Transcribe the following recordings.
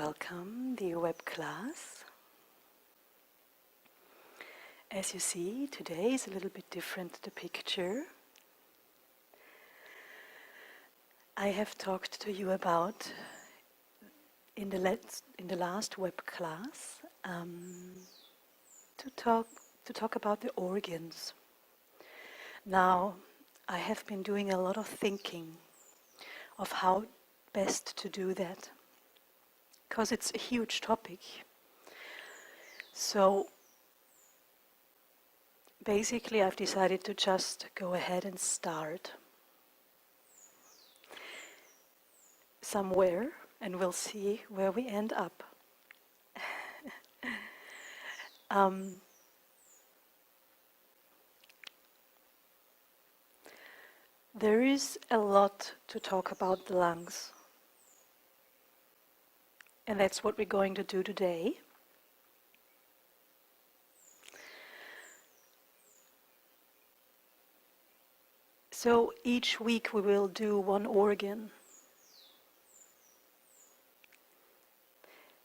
welcome the web class. As you see, today is a little bit different, the picture. I have talked to you about, in the last web class, to talk about the organs. Now, I have been doing a lot of thinking of how best to do that, because it's a huge topic. So, basically I've decided to just go ahead and start somewhere, and we'll see where we end up. There is a lot to talk about the lungs, and that's what we're going to do today. So each week we will do one organ.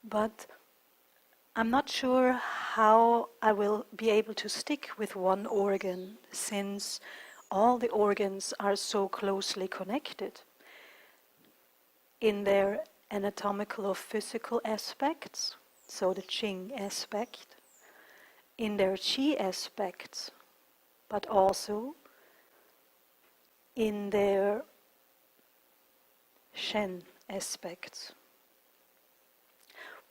But I'm not sure how I will be able to stick with one organ, since all the organs are so closely connected in their anatomical or physical aspects, so the Qing aspect, in their Qi aspects, but also in their Shen aspects.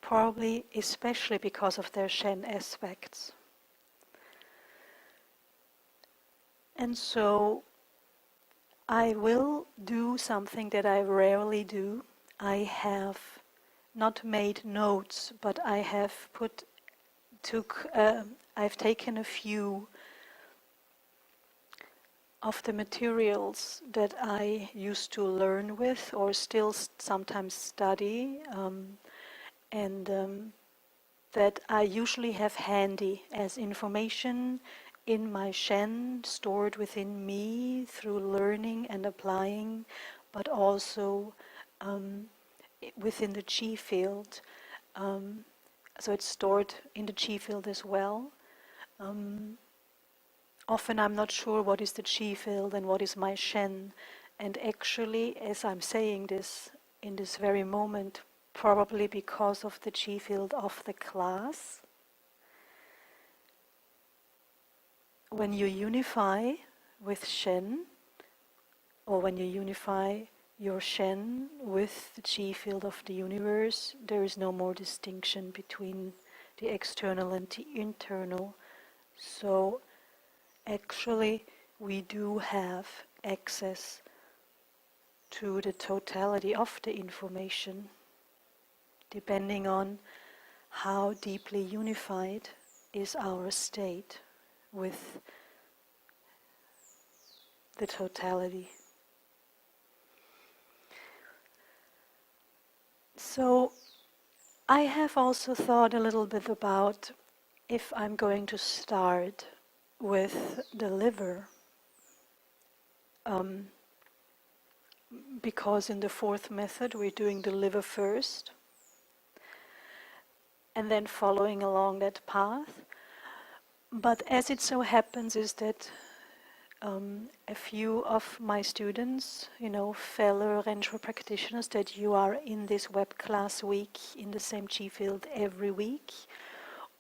Probably especially because of their Shen aspects. And so I will do something that I rarely do. I have not made notes, but I have I've taken a few of the materials that I used to learn with, or still sometimes study, and that I usually have handy as information in my Shen, stored within me through learning and applying, but also within the Qi field. So it's stored in the Qi field as well. Often I'm not sure what is the Qi field and what is my Shen. And actually, as I'm saying this in this very moment, probably because of the Qi field of the class, when you unify with Shen, or when you unify your Shen with the Qi field of the universe, there is no more distinction between the external and the internal. So actually we do have access to the totality of the information, depending on how deeply unified is our state with the totality. So I have also thought a little bit about if I'm going to start with the liver, because in the fourth method we're doing the liver first, and then following along that path. But as it so happens is that a few of my students, fellow Renshro practitioners, that you are in this web class week in the same Qi field every week,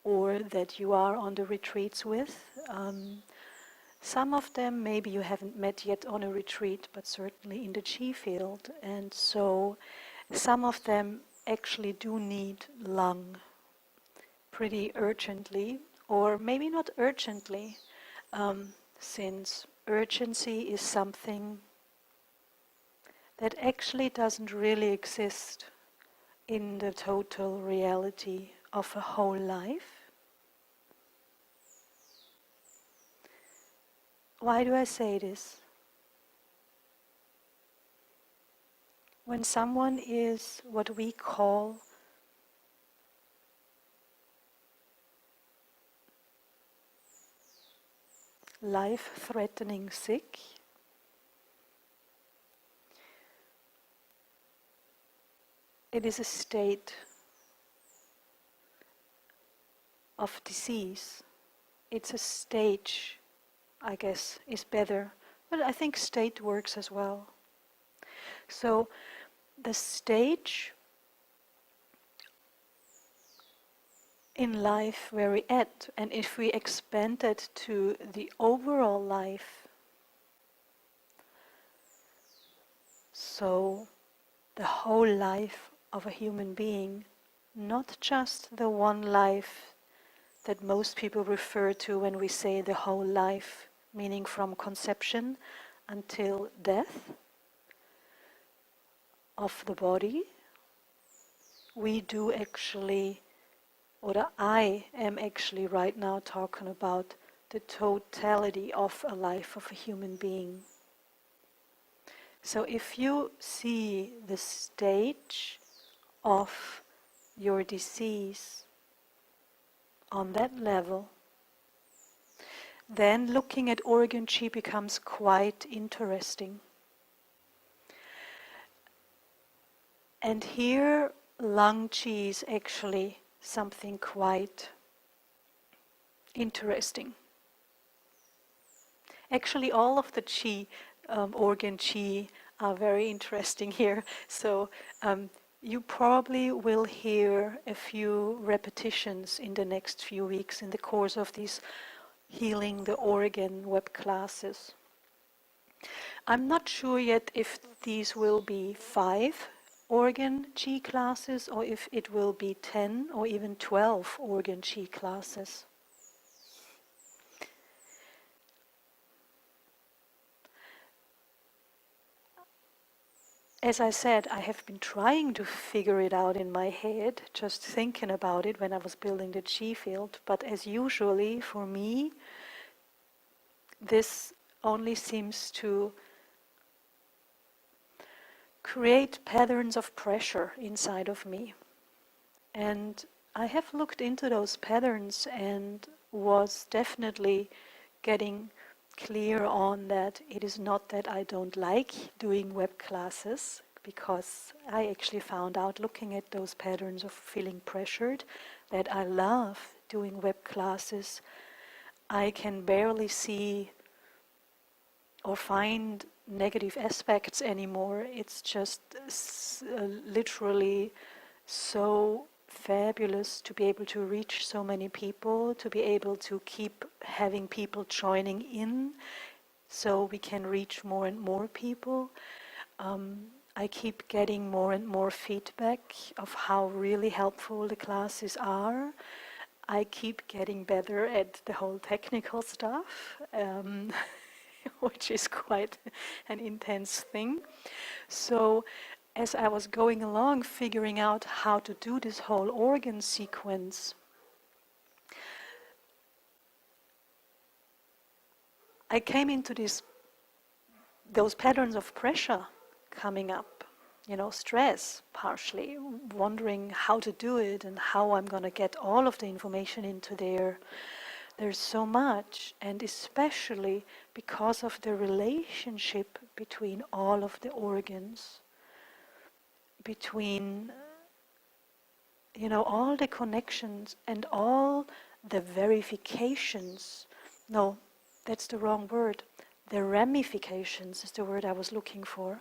or that you are on the retreats with. Some of them maybe you haven't met yet on a retreat, but certainly in the Qi field. And so some of them actually do need lung pretty urgently, or maybe not urgently, since urgency is something that actually doesn't really exist in the total reality of a whole life. Why do I say this? When someone is what we call life-threatening sick, it is a state of disease. It's a stage, I guess, is better. But I think state works as well. So the stage in life where we're at, and if we expand it to the overall life, so the whole life of a human being, not just the one life that most people refer to when we say the whole life, meaning from conception until death of the body. We do actually, or I am actually right now talking about the totality of a life of a human being. So if you see the stage of your disease on that level, then looking at organ chi becomes quite interesting. And here lung chi is actually something quite interesting. Actually, all of the chi, organ chi, are very interesting here. So you probably will hear a few repetitions in the next few weeks in the course of these Healing the Organ web classes. I'm not sure yet if these will be 5 organ chi classes or if it will be 10 or even 12 organ chi classes. As I said, I have been trying to figure it out in my head, just thinking about it when I was building the chi field, but as usually for me, this only seems to create patterns of pressure inside of me. And I have looked into those patterns and was definitely getting clear on that it is not that I don't like doing web classes, because I actually found out looking at those patterns of feeling pressured that I love doing web classes. I can barely see or find negative aspects anymore. It's just literally so fabulous to be able to reach so many people, to be able to keep having people joining in so we can reach more and more people. I keep getting more and more feedback of how really helpful the classes are. I keep getting better at the whole technical stuff, which is quite an intense thing. So as I was going along figuring out how to do this whole organ sequence, I came into those patterns of pressure coming up, stress partially, wondering how to do it and how I'm going to get all of the information into there. There's so much, and especially because of the relationship between all of the organs, between all the connections and all the verifications. No, that's the wrong word. The ramifications is the word I was looking for.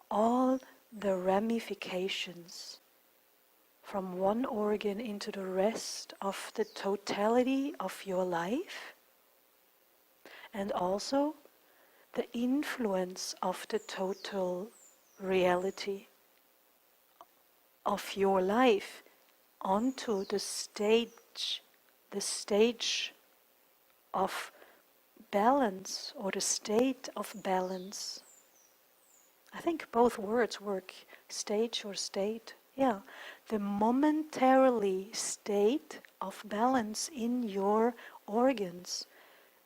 All the ramifications from one organ into the rest of the totality of your life, and also the influence of the total reality of your life onto the stage of balance, or the state of balance. I think both words work, stage or state. Yeah, the momentarily state of balance in your organs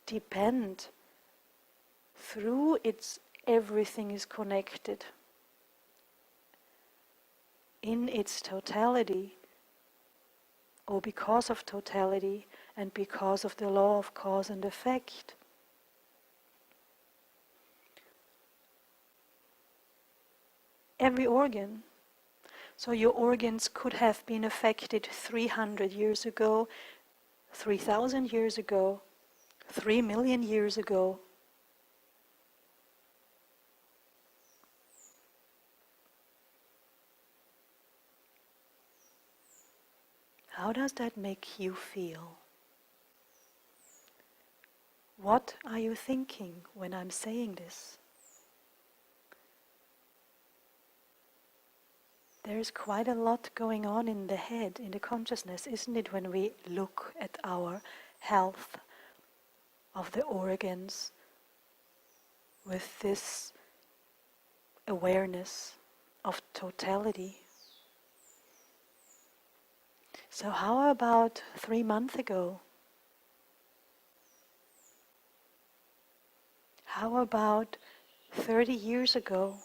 depend through its everything is connected in its totality, or because of totality and because of the law of cause and effect. Every organ. So your organs could have been affected 300 years ago, 3,000 years ago, 3 million years ago. How does that make you feel? What are you thinking when I'm saying this? There's quite a lot going on in the head, in the consciousness, isn't it, when we look at our health of the organs with this awareness of totality. So how about 3 months ago? How about 30 years ago?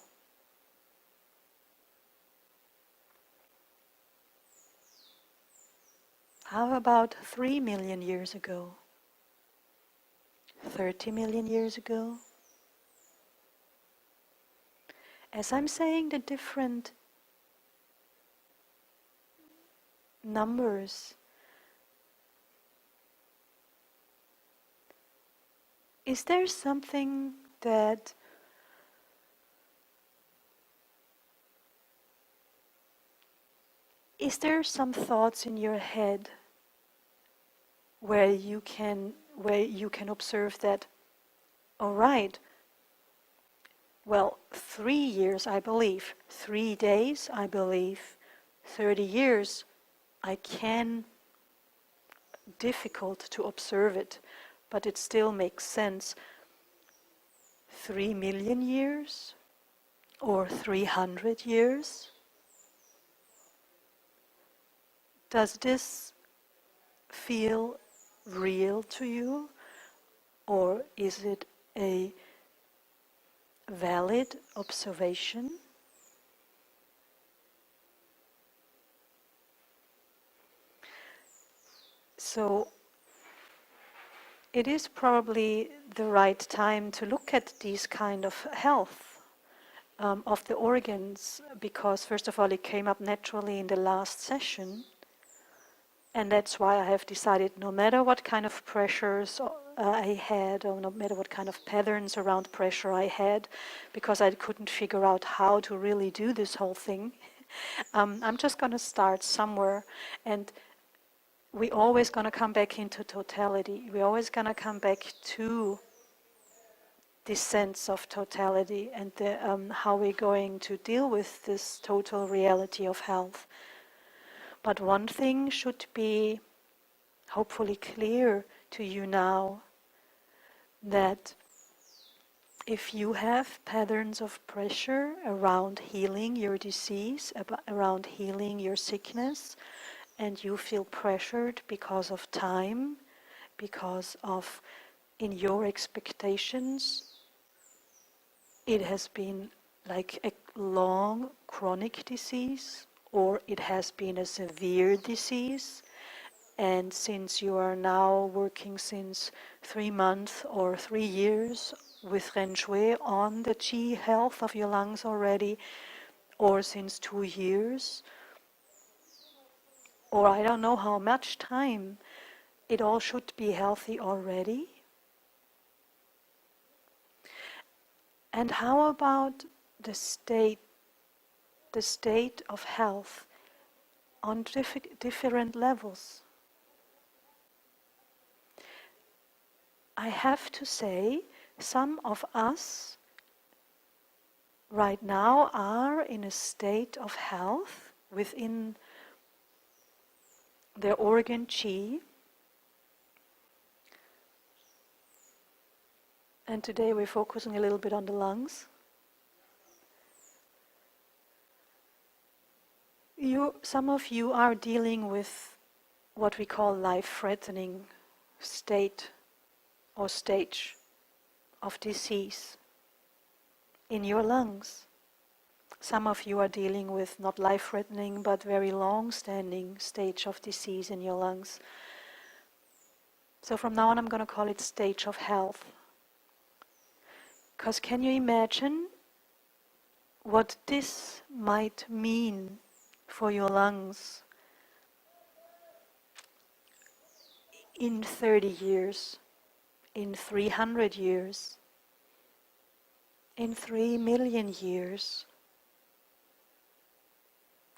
How about 3 million years ago? 30 million years ago? As I'm saying the different numbers, is there something that is there some thoughts in your head where you can observe that, all right, well, 3 years I believe, 3 days I believe, 30 years I can, difficult to observe it, but it still makes sense. 3 million years or 300 years? Does this feel real to you, or is it a valid observation? So it is probably the right time to look at these kind of health of the organs, because first of all it came up naturally in the last session, and that's why I have decided, no matter what kind of pressures I had, or no matter what kind of patterns around pressure I had, because I couldn't figure out how to really do this whole thing, I'm just going to start somewhere, and we're always going to come back into totality. We're always going to come back to this sense of totality and how we're going to deal with this total reality of health. But one thing should be hopefully clear to you now, that if you have patterns of pressure around healing your disease, around healing your sickness, and you feel pressured because of time, because of, in your expectations, it has been like a long chronic disease, or it has been a severe disease, and since you are now working since 3 months or 3 years with Ren Shui on the qi health of your lungs already, or since 2 years, or I don't know how much time, it all should be healthy already. And how about the state of health on different levels? I have to say, some of us right now are in a state of health within their organ qi. And today we're focusing a little bit on the lungs. Some of you are dealing with what we call life-threatening state or stage of disease in your lungs. Some of you are dealing with not life-threatening but very long-standing stage of disease in your lungs. So from now on I'm going to call it stage of health. Because can you imagine what this might mean for your lungs in 30 years, in 300 years, in 3 million years.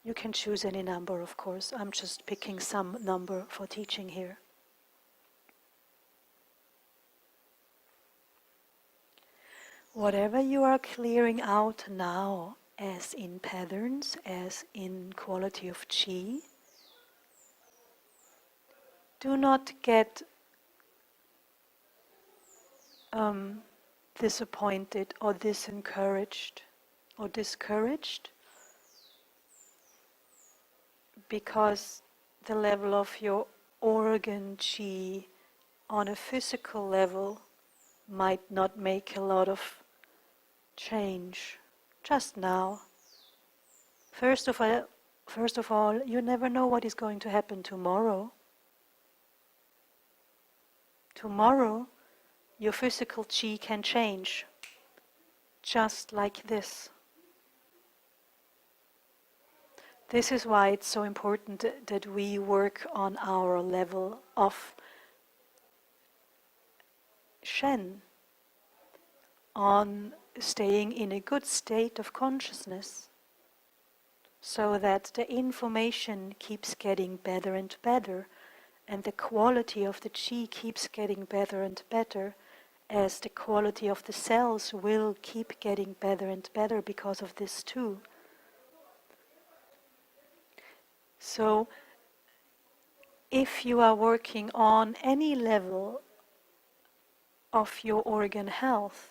You can choose any number, of course. I'm just picking some number for teaching here. Whatever you are clearing out now, as in patterns, as in quality of chi, do not get disappointed or disencouraged or discouraged because the level of your organ chi on a physical level might not make a lot of change just now. First of all, you never know what is going to happen tomorrow. Tomorrow, your physical chi can change, just like this. This is why it's so important that we work on our level of Shen, on staying in a good state of consciousness, so that the information keeps getting better and better, and the quality of the chi keeps getting better and better, as the quality of the cells will keep getting better and better because of this too. So, if you are working on any level of your organ health,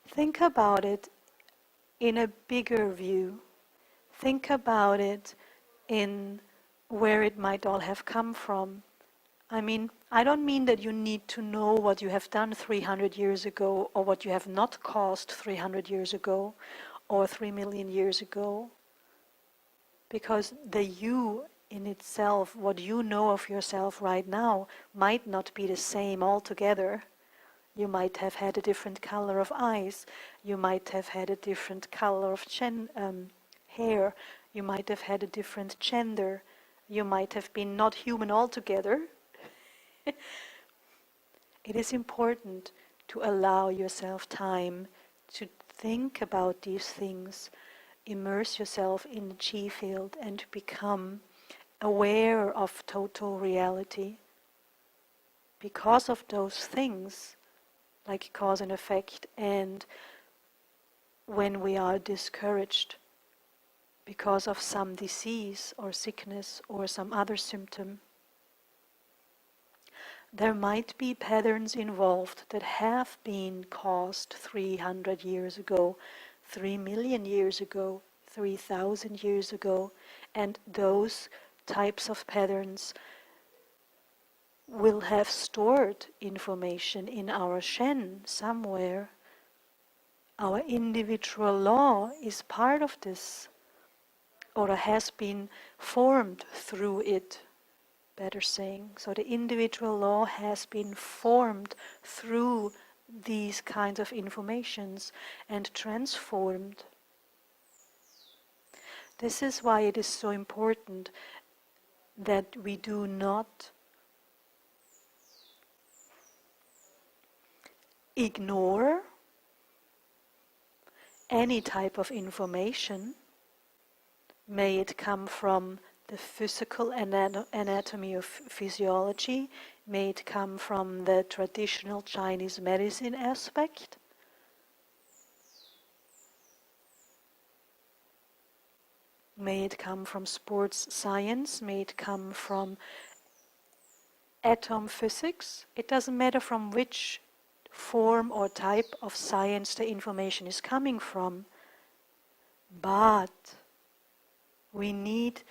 think about it in a bigger view. Think about it in where it might all have come from. I mean, I don't mean that you need to know what you have done 300 years ago or what you have not caused 300 years ago or 3 million years ago. Because the you in itself, what you know of yourself right now, might not be the same altogether. You might have had a different color of eyes. You might have had a different color of hair. You might have had a different gender. You might have been not human altogether. It is important to allow yourself time to think about these things, immerse yourself in the chi field, and to become aware of total reality. Because of those things, like cause and effect, and when we are discouraged because of some disease or sickness or some other symptom, there might be patterns involved that have been caused 300 years ago, 3 million years ago, 3,000 years ago, and those types of patterns will have stored information in our Shen somewhere. Our individual law is part of this, or has been formed through it, better saying. So the individual law has been formed through these kinds of informations and transformed. This is why it is so important that we do not ignore any type of information, may it come from the physical anatomy of physiology, may it come from the traditional Chinese medicine aspect, may it come from sports science, may it come from atom physics. It doesn't matter from which form or type of science the information is coming from, but we need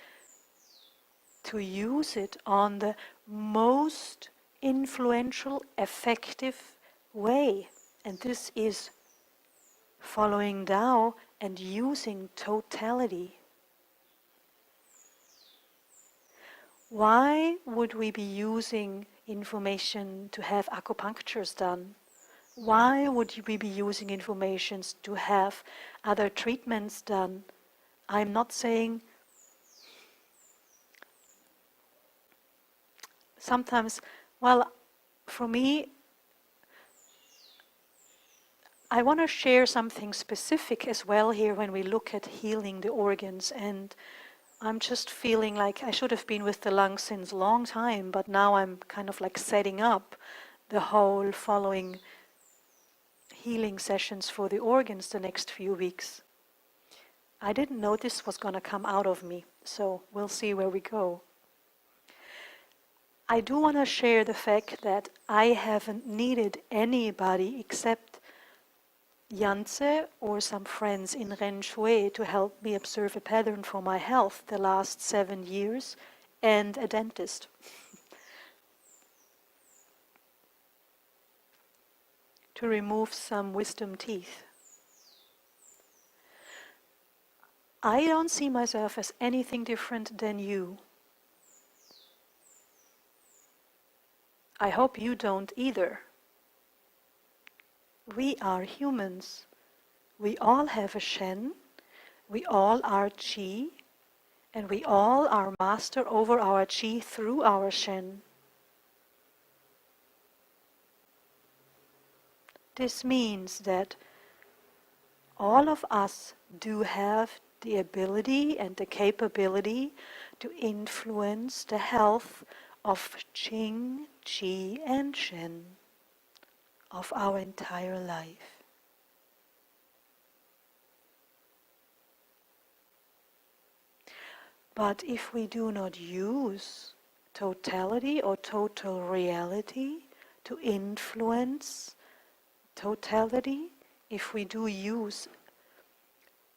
to use it on the most influential, effective way. And this is following Tao and using totality. Why would we be using information to have acupunctures done? Why would we be using information to have other treatments done? I'm not saying, sometimes, well, for me, I want to share something specific as well here when we look at healing the organs, and I'm just feeling like I should have been with the lungs since a long time, but now I'm kind of like setting up the whole following healing sessions for the organs the next few weeks. I didn't know this was going to come out of me, so we'll see where we go. I do want to share the fact that I haven't needed anybody except Yance or some friends in Ren Shui to help me observe a pattern for my health the last 7 years, and a dentist to remove some wisdom teeth. I don't see myself as anything different than you. I hope you don't either. We are humans. We all have a Shen, we all are Qi, and we all are master over our Qi through our Shen. This means that all of us do have the ability and the capability to influence the health of Qing, Qi, and Shen of our entire life. But if we do not use totality or total reality to influence totality, if we do use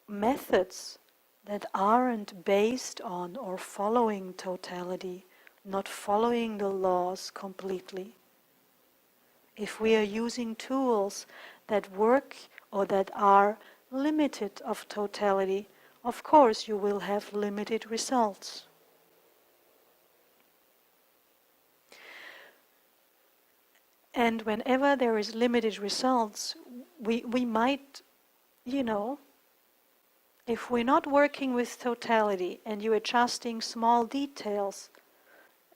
methods that aren't based on or following totality, not following the laws completely, if we are using tools that work or that are limited of totality, of course you will have limited results. And whenever there is limited results, we might, if we're not working with totality and you're adjusting small details,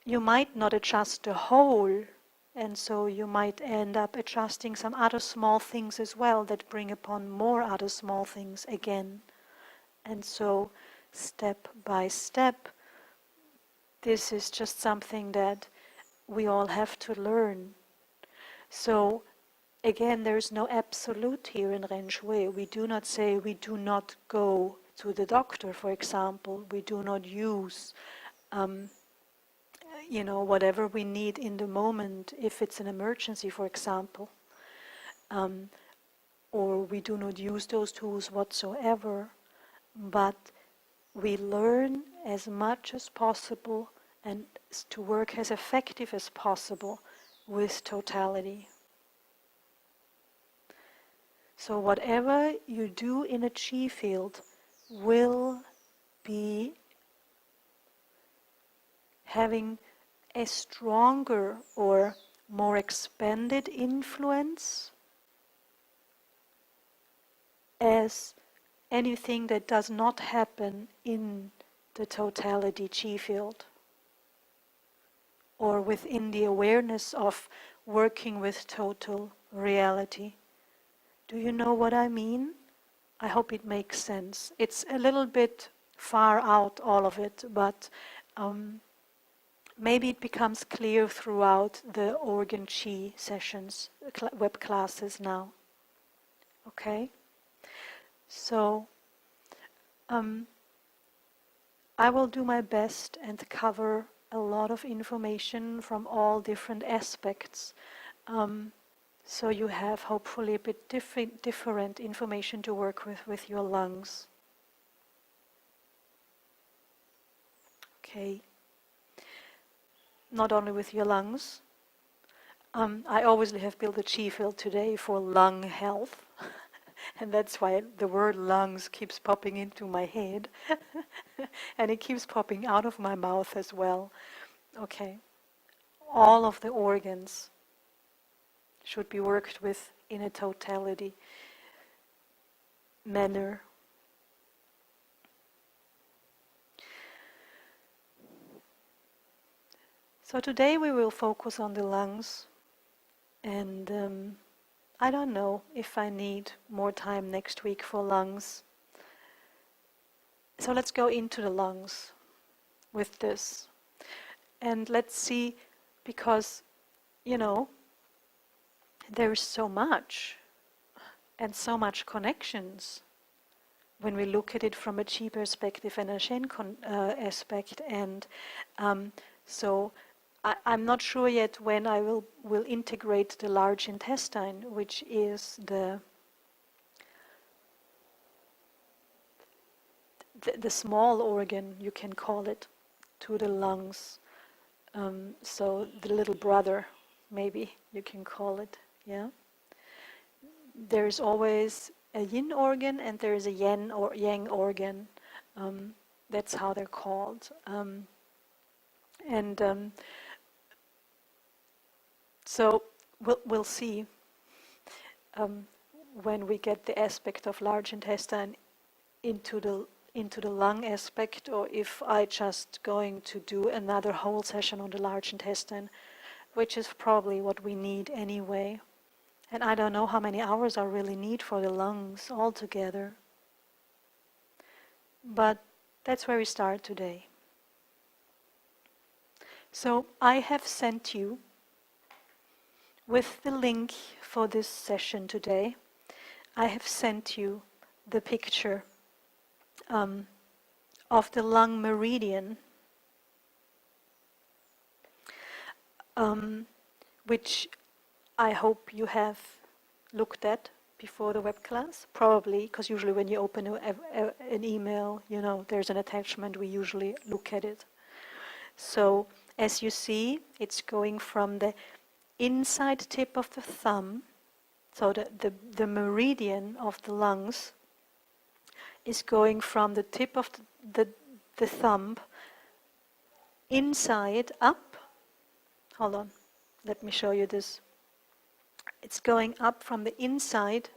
you might not adjust the whole, and so you might end up adjusting some other small things as well that bring upon more other small things again. And so, step by step, this is just something that we all have to learn. So, again, there's no absolute here in Ren Shui. We do not say we do not go to the doctor, for example. We do not use, whatever we need in the moment, if it's an emergency, for example. Or we do not use those tools whatsoever. But we learn as much as possible and to work as effective as possible with totality. So whatever you do in a Qi field will be having a stronger or more expanded influence as anything that does not happen in the totality Qi field or within the awareness of working with total reality. Do you know what I mean? I hope it makes sense. It's a little bit far out, all of it, but maybe it becomes clear throughout the Organ Qi sessions, web classes now. Okay? So, I will do my best and cover a lot of information from all different aspects. So you have hopefully a bit different information to work with your lungs. Okay. Not only with your lungs. I obviously have built a Qi field today for lung health. And that's why the word lungs keeps popping into my head. And it keeps popping out of my mouth as well. Okay. All of the organs should be worked with in a totality manner. So today we will focus on the lungs, and I don't know if I need more time next week for lungs. So let's go into the lungs with this. And let's see, because, there's so much and so much connections when we look at it from a Qi perspective and a Shen aspect. And so I'm not sure yet when I will integrate the large intestine, which is the small organ, you can call it, to the lungs. So the little brother, maybe you can call it, yeah? There's always a yin organ and there's a yen or yang organ. That's how they're called. So we'll see when we get the aspect of large intestine into the lung aspect, or if I just going to do another whole session on the large intestine, which is probably what we need anyway. And I don't know how many hours I really need for the lungs altogether. But that's where we start today. So I have sent you, with the link for this session today, I have sent you the picture of the lung meridian, which I hope you have looked at before the web class, probably, because usually when you open an email, there's an attachment, we usually look at it. So, as you see, it's going from the inside tip of the thumb, so the meridian of the lungs is going from the tip of the thumb inside up. Hold on, let me show you this. It's going up from the inside,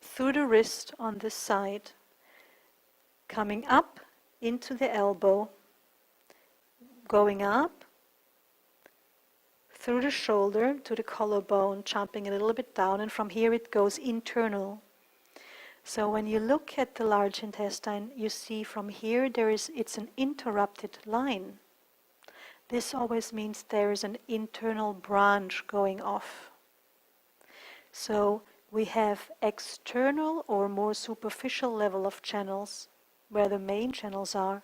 through the wrist on this side, coming up into the elbow, going up through the shoulder to the collarbone, jumping a little bit down, and from here it goes internal. So when you look at the large intestine, you see from here it's an interrupted line. This always means there is an internal branch going off. So we have external or more superficial level of channels where the main channels are,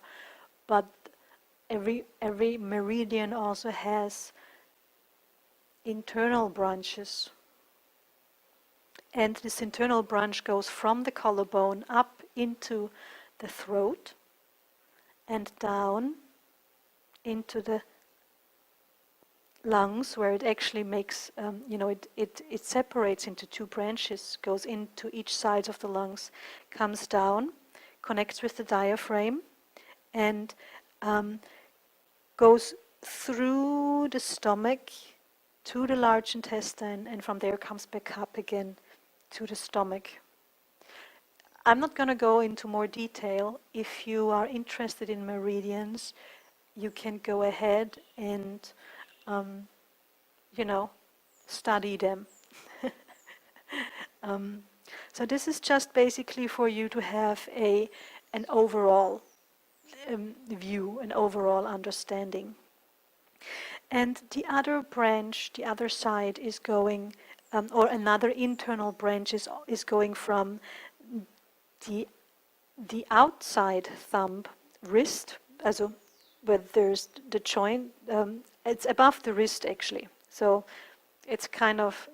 but every meridian also has internal branches. And this internal branch goes from the collarbone up into the throat and down into the lungs, where it actually makes, it separates into two branches, goes into each side of the lungs, comes down, connects with the diaphragm, and goes through the stomach to the large intestine, and from there comes back up again to the stomach. I'm not going to go into more detail. If you are interested in meridians, you can go ahead and study them. So this is just basically for you to have an overall view, an overall understanding. And the other branch, the other side is going, or another internal branch is going from the outside thumb wrist, also where there's the joint, it's above the wrist actually. So it's kind of,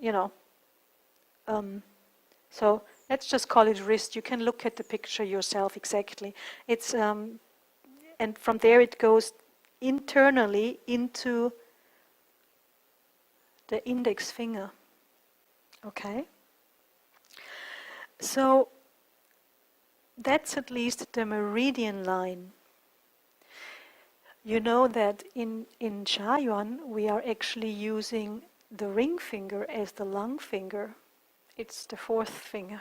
so let's just call it wrist. You can look at the picture yourself exactly. It's and from there it goes internally into the index finger. Okay? So that's at least the meridian line. You know that in Shaiyuan we are actually using the ring finger as the lung finger. It's the fourth finger.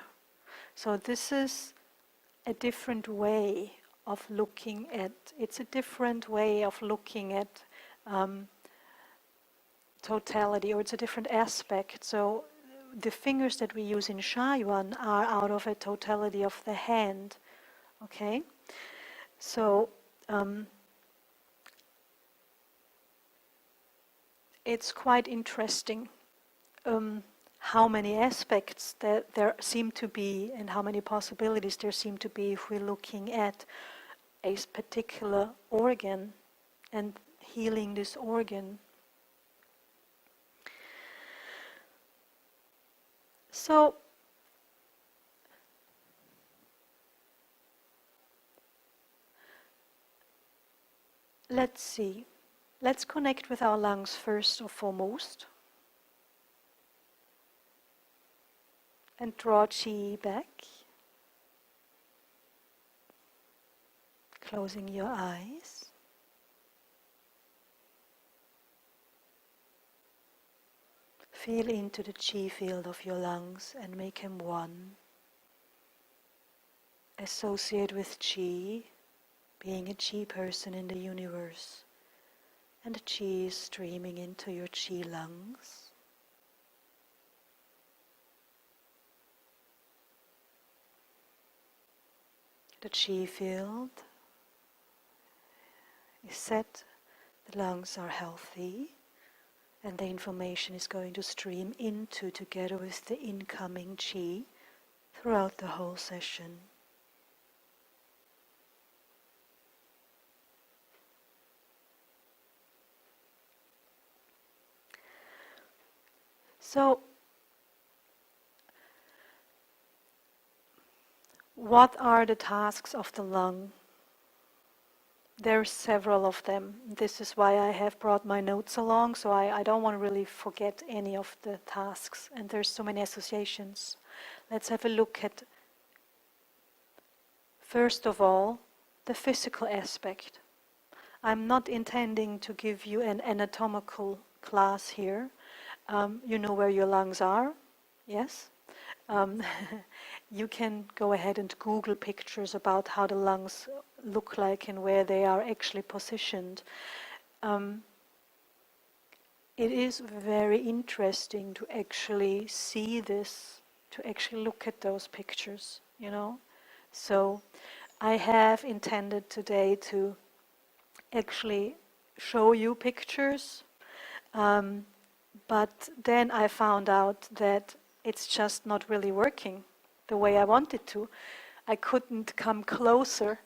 So this is a different way of looking at, it's a different way of looking at totality, or it's a different aspect. So the fingers that we use in Shayuan are out of a totality of the hand, okay? So it's quite interesting how many aspects that there seem to be and how many possibilities there seem to be if we're looking at a particular organ and healing this organ. So let's see. Let's connect with our lungs first or foremost. And draw chi back. Closing your eyes. Feel into the chi field of your lungs and make them one. Associate with chi, being a chi person in the universe. And the chi is streaming into your chi lungs. The chi field is set, the lungs are healthy, and the information is going to stream into together with the incoming chi throughout the whole session. So, what are the tasks of the lung? There are several of them. This is why I have brought my notes along, so I don't want to really forget any of the tasks. And there's so many associations. Let's have a look at, first of all, the physical aspect. I'm not intending to give you an anatomical class here. You know where your lungs are, yes? You can go ahead and Google pictures about how the lungs look like and where they are actually positioned. It is very interesting to actually see this, to actually look at those pictures, you know? So I have intended today to actually show you pictures, but then I found out that it's just not really working the way I wanted to. I couldn't come closer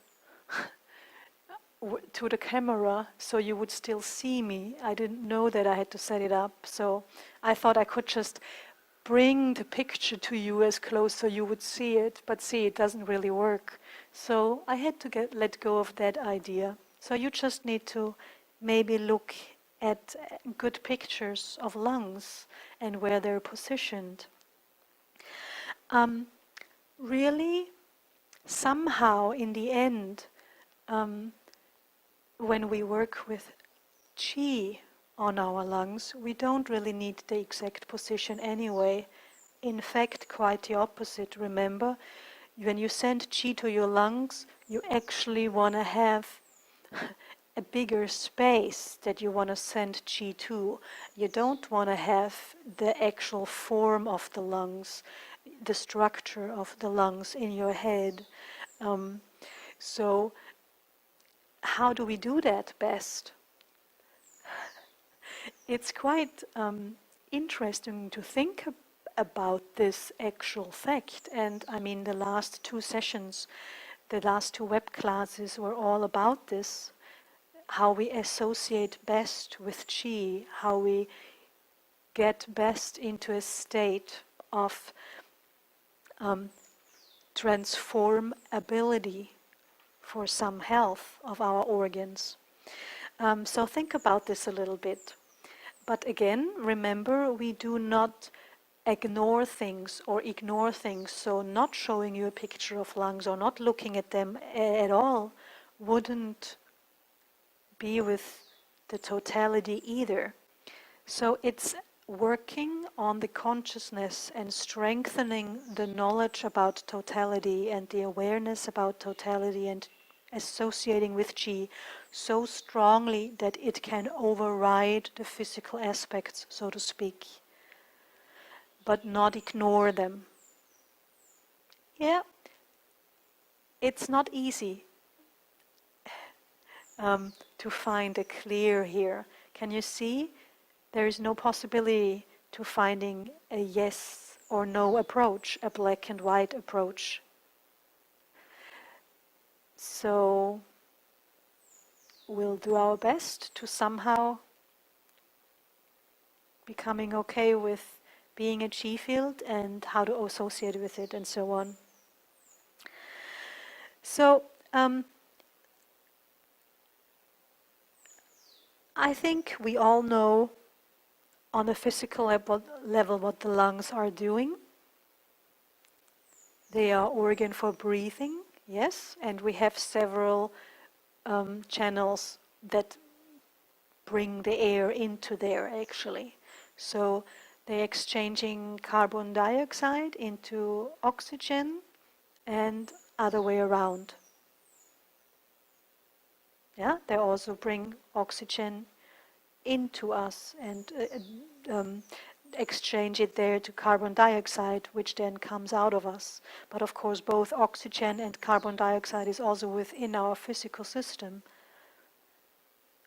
to the camera so you would still see me. I didn't know that I had to set it up, so I thought I could just bring the picture to you as close so you would see it, but see, it doesn't really work. So I had to let go of that idea. So you just need to maybe look at good pictures of lungs and where they're positioned. Really, somehow in the end, when we work with chi on our lungs, we don't really need the exact position anyway. In fact, quite the opposite. Remember, when you send chi to your lungs, you actually want to have a bigger space that you want to send chi to. You don't want to have the actual form of the lungs, the structure of the lungs in your head. So how do we do that best? It's quite interesting to think about this actual fact. And I mean, the last two sessions, the last two web classes were all about this. How we associate best with chi, how we get best into a state of transformability for some health of our organs. So think about this a little bit. But again, remember, we do not ignore things, so not showing you a picture of lungs or not looking at them at all wouldn't be with the totality either. So it's working on the consciousness and strengthening the knowledge about totality and the awareness about totality and associating with qi so strongly that it can override the physical aspects, so to speak, but not ignore them. Yeah, it's not easy to find a clear here. Can you see? There is no possibility to finding a yes or no approach, a black and white approach. So we'll do our best to somehow becoming okay with being a chi field and how to associate with it and so on. So I think we all know on a physical level what the lungs are doing. They are organ for breathing, yes, and we have several channels that bring the air into there actually. So they're exchanging carbon dioxide into oxygen and other way around. Yeah, they also bring oxygen into us and exchange it there to carbon dioxide, which then comes out of us. But of course, both oxygen and carbon dioxide is also within our physical system.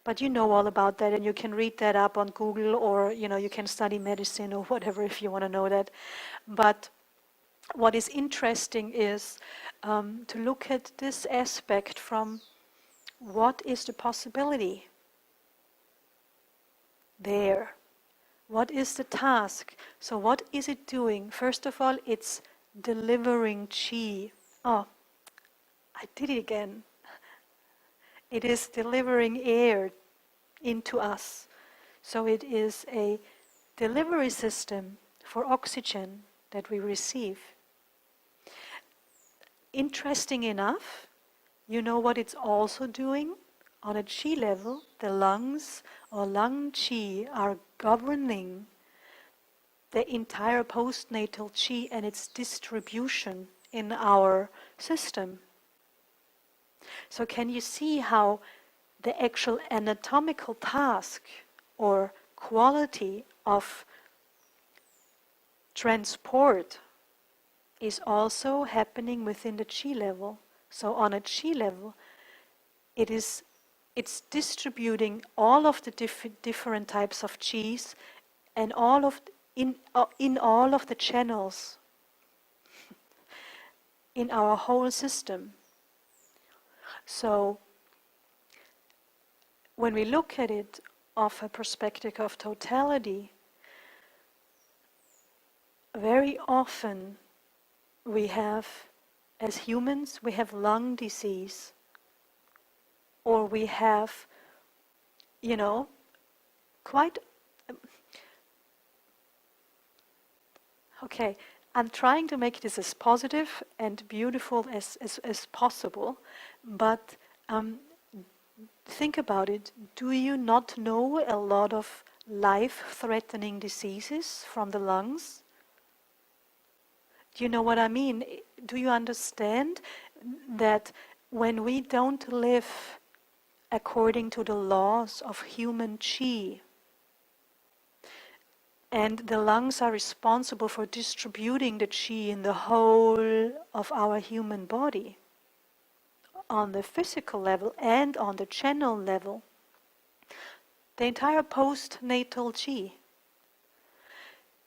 But you know all about that, and you can read that up on Google, or you can study medicine or whatever if you want to know that. But what is interesting is to look at this aspect from what is the possibility there? What is the task? So what is it doing? First of all, it's delivering chi. Oh, I did it again. It is delivering air into us. So it is a delivery system for oxygen that we receive. Interesting enough, you know what it's also doing? On a chi level, the lungs or lung chi are governing the entire postnatal chi and its distribution in our system. So can you see how the actual anatomical task or quality of transport is also happening within the chi level? So on a chi level, it's distributing all of the different types of chis and in all of the channels in our whole system. So when we look at it of a perspective of totality, very often we have, as humans, we have lung disease, or we have, quite. Okay, I'm trying to make this as positive and beautiful as possible, but think about it. Do you not know a lot of life-threatening diseases from the lungs? Do you know what I mean? Do you understand that when we don't live according to the laws of human chi, and the lungs are responsible for distributing the chi in the whole of our human body, on the physical level and on the channel level, the entire postnatal chi.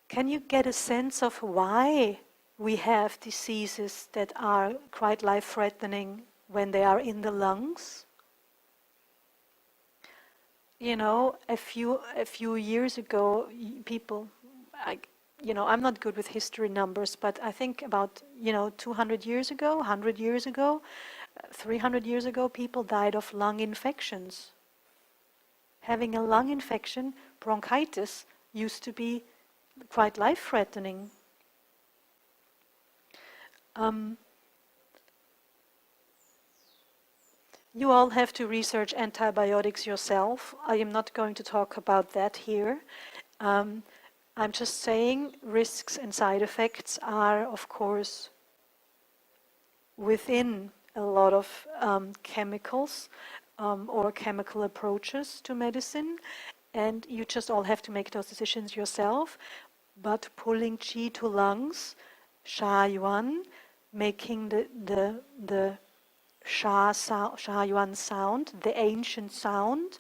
Can you get a sense of why we have diseases that are quite life-threatening when they are in the lungs? A few years ago, people, I'm not good with history numbers, but I think about, 200 years ago, 100 years ago, 300 years ago, people died of lung infections. Having a lung infection, bronchitis, used to be quite life-threatening. You all have to research antibiotics yourself. I am not going to talk about that here. I'm just saying risks and side effects are, of course, within a lot of chemicals or chemical approaches to medicine, and you just all have to make those decisions yourself. But pulling qi to lungs, Sha Yuan, making the Sha Yuan sound, the ancient sound,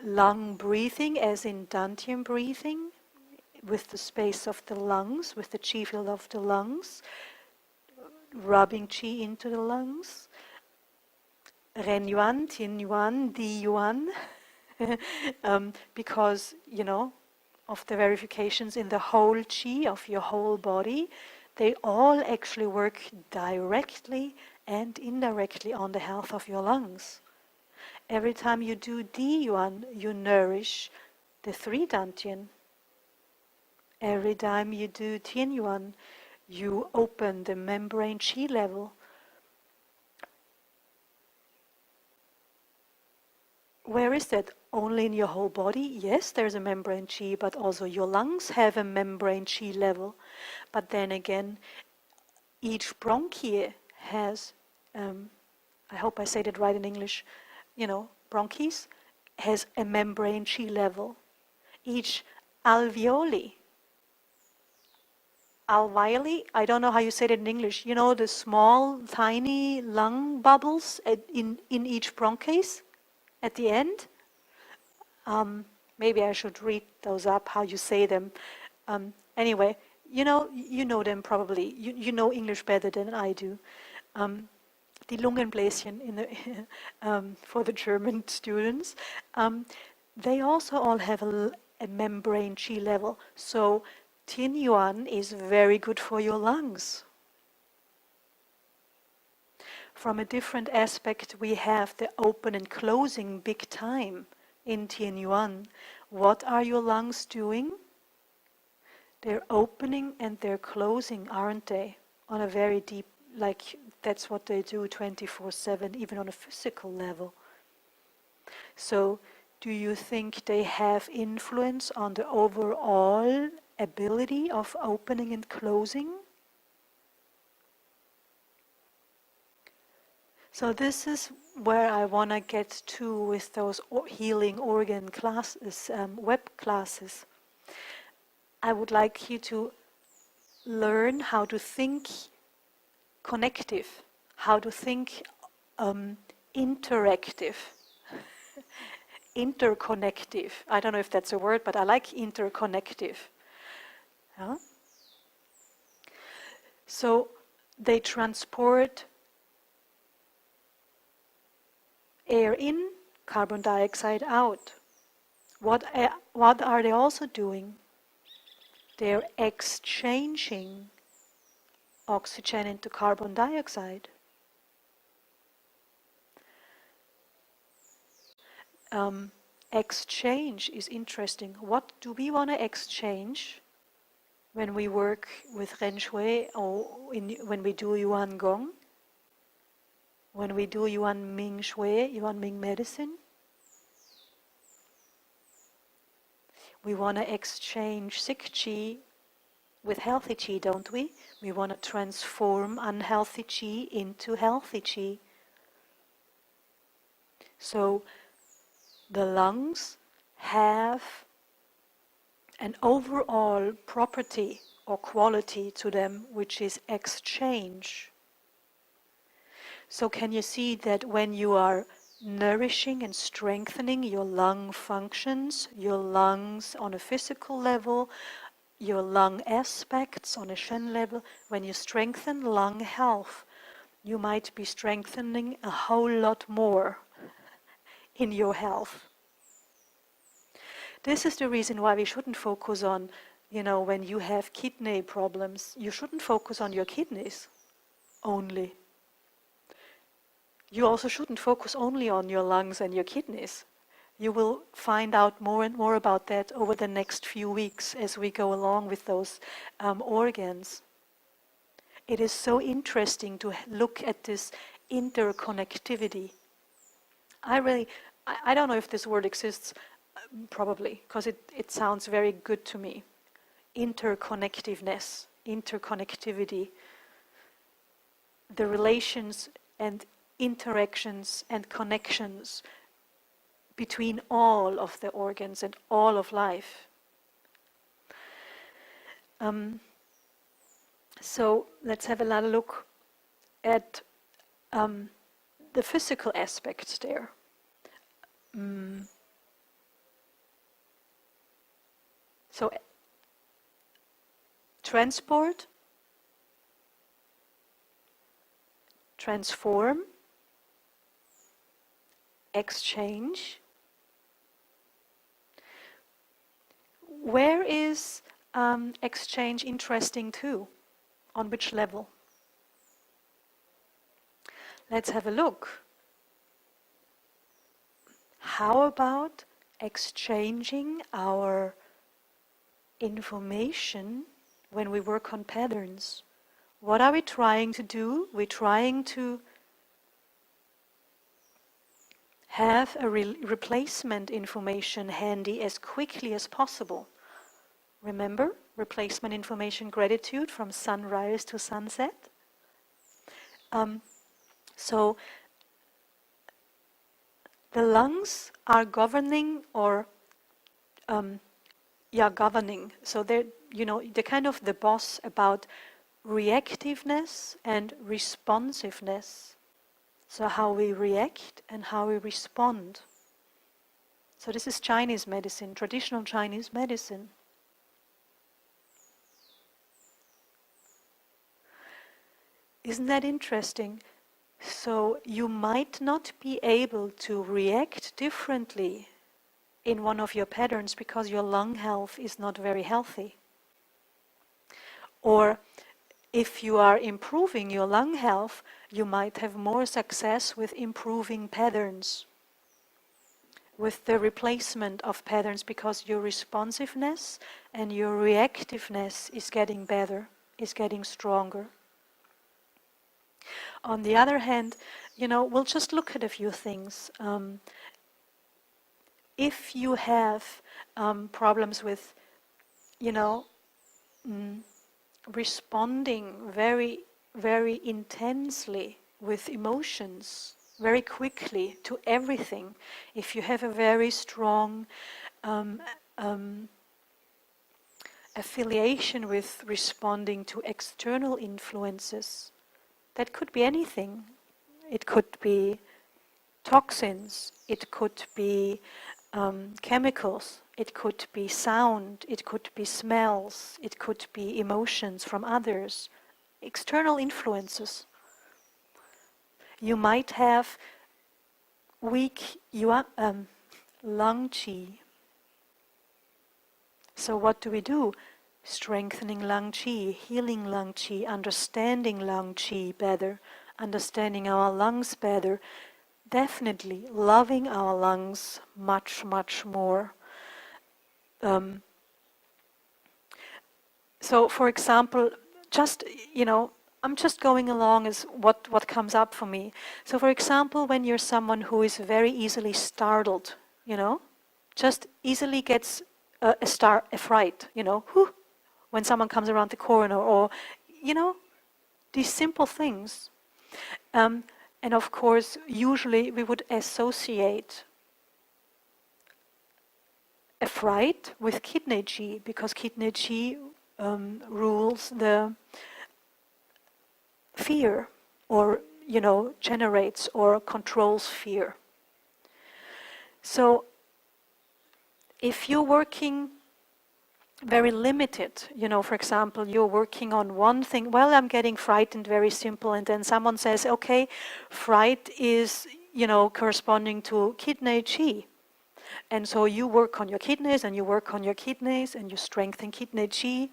lung breathing, as in Dantian breathing, with the space of the lungs, with the qi field of the lungs, rubbing qi into the lungs. Ren Yuan, Tin Yuan, Di Yuan, because, of the verifications in the whole qi of your whole body, they all actually work directly and indirectly on the health of your lungs. Every time you do Di Yuan, you nourish the 3 dantian. Every time you do Tian Yuan, you open the membrane qi level. Where is that? Only in your whole body? Yes, there's a membrane qi, but also your lungs have a membrane qi level. But then again, each bronchi has, I hope I said it right in English, bronchis has a membrane qi level. Each alveoli, I don't know how you say it in English, the small, tiny lung bubbles in each bronchis at the end. Maybe I should read those up, how you say them. Anyway, you know them probably. You know English better than I do. Die Lungenbläschen for the German students. They also all have a membrane qi level. So Tin Yuan is very good for your lungs. From a different aspect, we have the open and closing big time in Tian Yuan. What are your lungs doing? They're opening and they're closing, aren't they? On a very deep, that's what they do 24/7, even on a physical level. So, do you think they have influence on the overall ability of opening and closing? So this is where I want to get to with those healing organ classes, web classes. I would like you to learn how to think connective, how to think interactive, interconnective. I don't know if that's a word, but I like interconnective. Huh? So they transport air in, carbon dioxide out. What are they also doing? They're exchanging oxygen into carbon dioxide. Exchange is interesting. What do we want to exchange when we work with Ren Shui or when we do Yuan Gong? When we do Yuan Ming Shui, Yuan Ming medicine? We want to exchange sick qi with healthy qi, don't we? We want to transform unhealthy qi into healthy qi. So the lungs have an overall property or quality to them, which is exchange. So can you see that when you are nourishing and strengthening your lung functions, your lungs on a physical level, your lung aspects on a Shen level, when you strengthen lung health, you might be strengthening a whole lot more in your health. This is the reason why we shouldn't focus on, when you have kidney problems, you shouldn't focus on your kidneys only. You also shouldn't focus only on your lungs and your kidneys. You will find out more and more about that over the next few weeks as we go along with those organs. It is so interesting to look at this interconnectivity. I don't know if this word exists, probably, because it sounds very good to me. Interconnectiveness, interconnectivity. the relations and interactions and connections between all of the organs and all of life. So let's have another look at the physical aspects there. So transport, transform, exchange. Where is exchange interesting too? On which level? Let's have a look. How about exchanging our information when we work on patterns? What are we trying to do? We're trying to have a replacement information handy as quickly as possible. Remember, replacement information gratitude from sunrise to sunset. So the lungs are governing governing. So they're kind of the boss about reactiveness and responsiveness. So how we react and how we respond. So this is Chinese medicine, traditional Chinese medicine. Isn't that interesting? So you might not be able to react differently in one of your patterns because your lung health is not very healthy. Or if you are improving your lung health, you might have more success with improving patterns, with the replacement of patterns, because your responsiveness and your reactiveness is getting better, is getting stronger. On the other hand, we'll just look at a few things. If you have problems with, responding very, very intensely with emotions, very quickly to everything, if you have a very strong affiliation with responding to external influences, that could be anything. It could be toxins, it could be chemicals, it could be sound, it could be smells, it could be emotions from others, external influences. You might have weak lung qi. So what do? Strengthening lung qi, healing lung qi, understanding lung qi better, understanding our lungs better, definitely loving our lungs much, much more. So, for example, I'm just going along as what comes up for me. So, for example, when you're someone who is very easily startled, just easily gets a fright, when someone comes around the corner, or, these simple things. And of course, usually we would associate a fright with kidney qi, because kidney qi rules the fear, or generates or controls fear. So if you're working very limited, for example, you're working on one thing, well, I'm getting frightened, very simple, and then someone says, okay, fright is, corresponding to kidney qi. And so you work on your kidneys, and you work on your kidneys, and you strengthen kidney qi.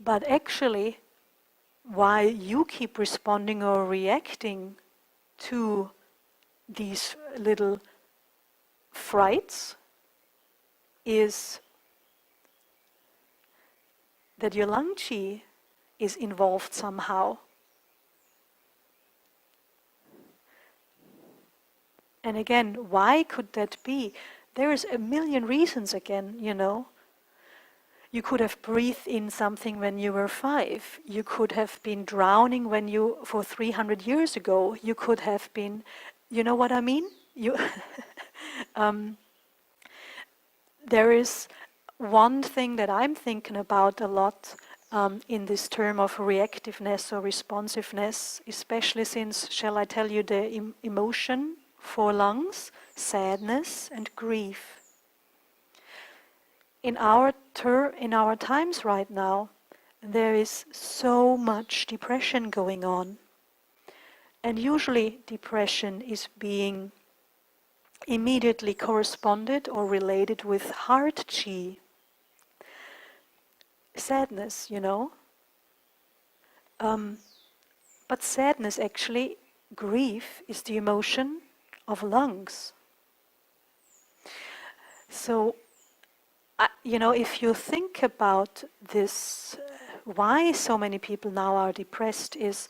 But actually, why you keep responding or reacting to these little frights is that your lung qi is involved somehow. And again, why could that be? There is a million reasons again, You could have breathed in something when you were 5. You could have been drowning for 300 years ago. You could have been, you know what I mean? Um, there is one thing that I'm thinking about a lot in this term of reactiveness or responsiveness, especially since, shall I tell you the emotion for lungs? Sadness and grief. In our times right now, there is so much depression going on. And usually depression is being immediately corresponded or related with heart chi. Sadness, but sadness, actually, grief is the emotion of lungs. So, if you think about this, why so many people now are depressed is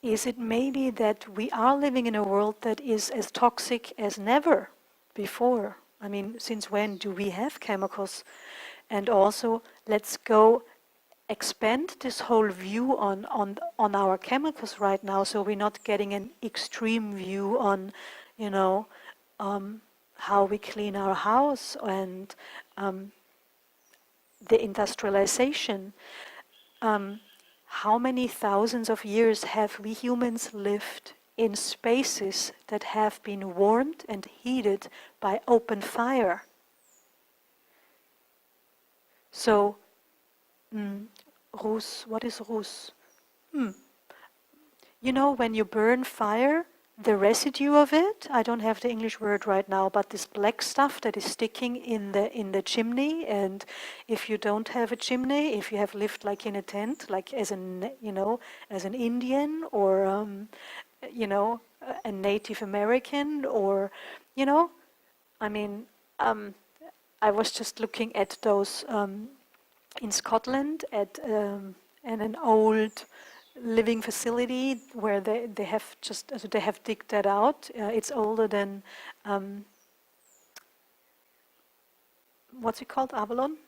it maybe that we are living in a world that is as toxic as never before? I mean, since when do we have chemicals? And also, let's go expand this whole view on our chemicals right now, so we're not getting an extreme view on, how we clean our house and the industrialization. How many thousands of years have we humans lived in spaces that have been warmed and heated by open fire? So, Rus, what is Rus? When you burn fire, the residue of it, I don't have the English word right now, but this black stuff that is sticking in the chimney, and if you don't have a chimney, if you have lived like in a tent, like as an Indian or a Native American, or I was just looking at those in Scotland at an old living facility where they have digged that out. It's older than what's it called, Avalon?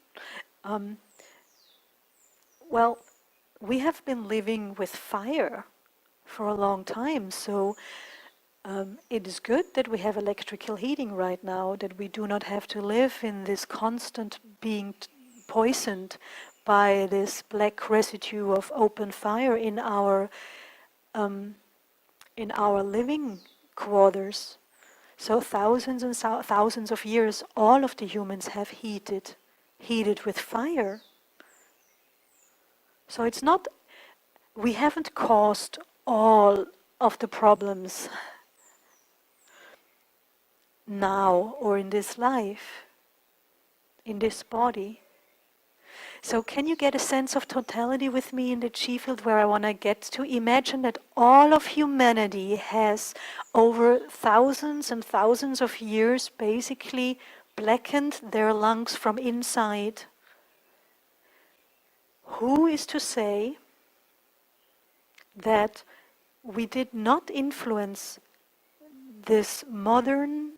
Well, we have been living with fire for a long time, so it is good that we have electrical heating right now, that we do not have to live in this constant being poisoned by this black residue of open fire in our living quarters. So thousands and thousands of years, all of the humans have heated with fire. So it's not, we haven't caused all of the problems now or in this life, in this body. So can you get a sense of totality with me in the chi field where I want to get to? Imagine that all of humanity has, over thousands and thousands of years, basically blackened their lungs from inside. Who is to say that we did not influence this modern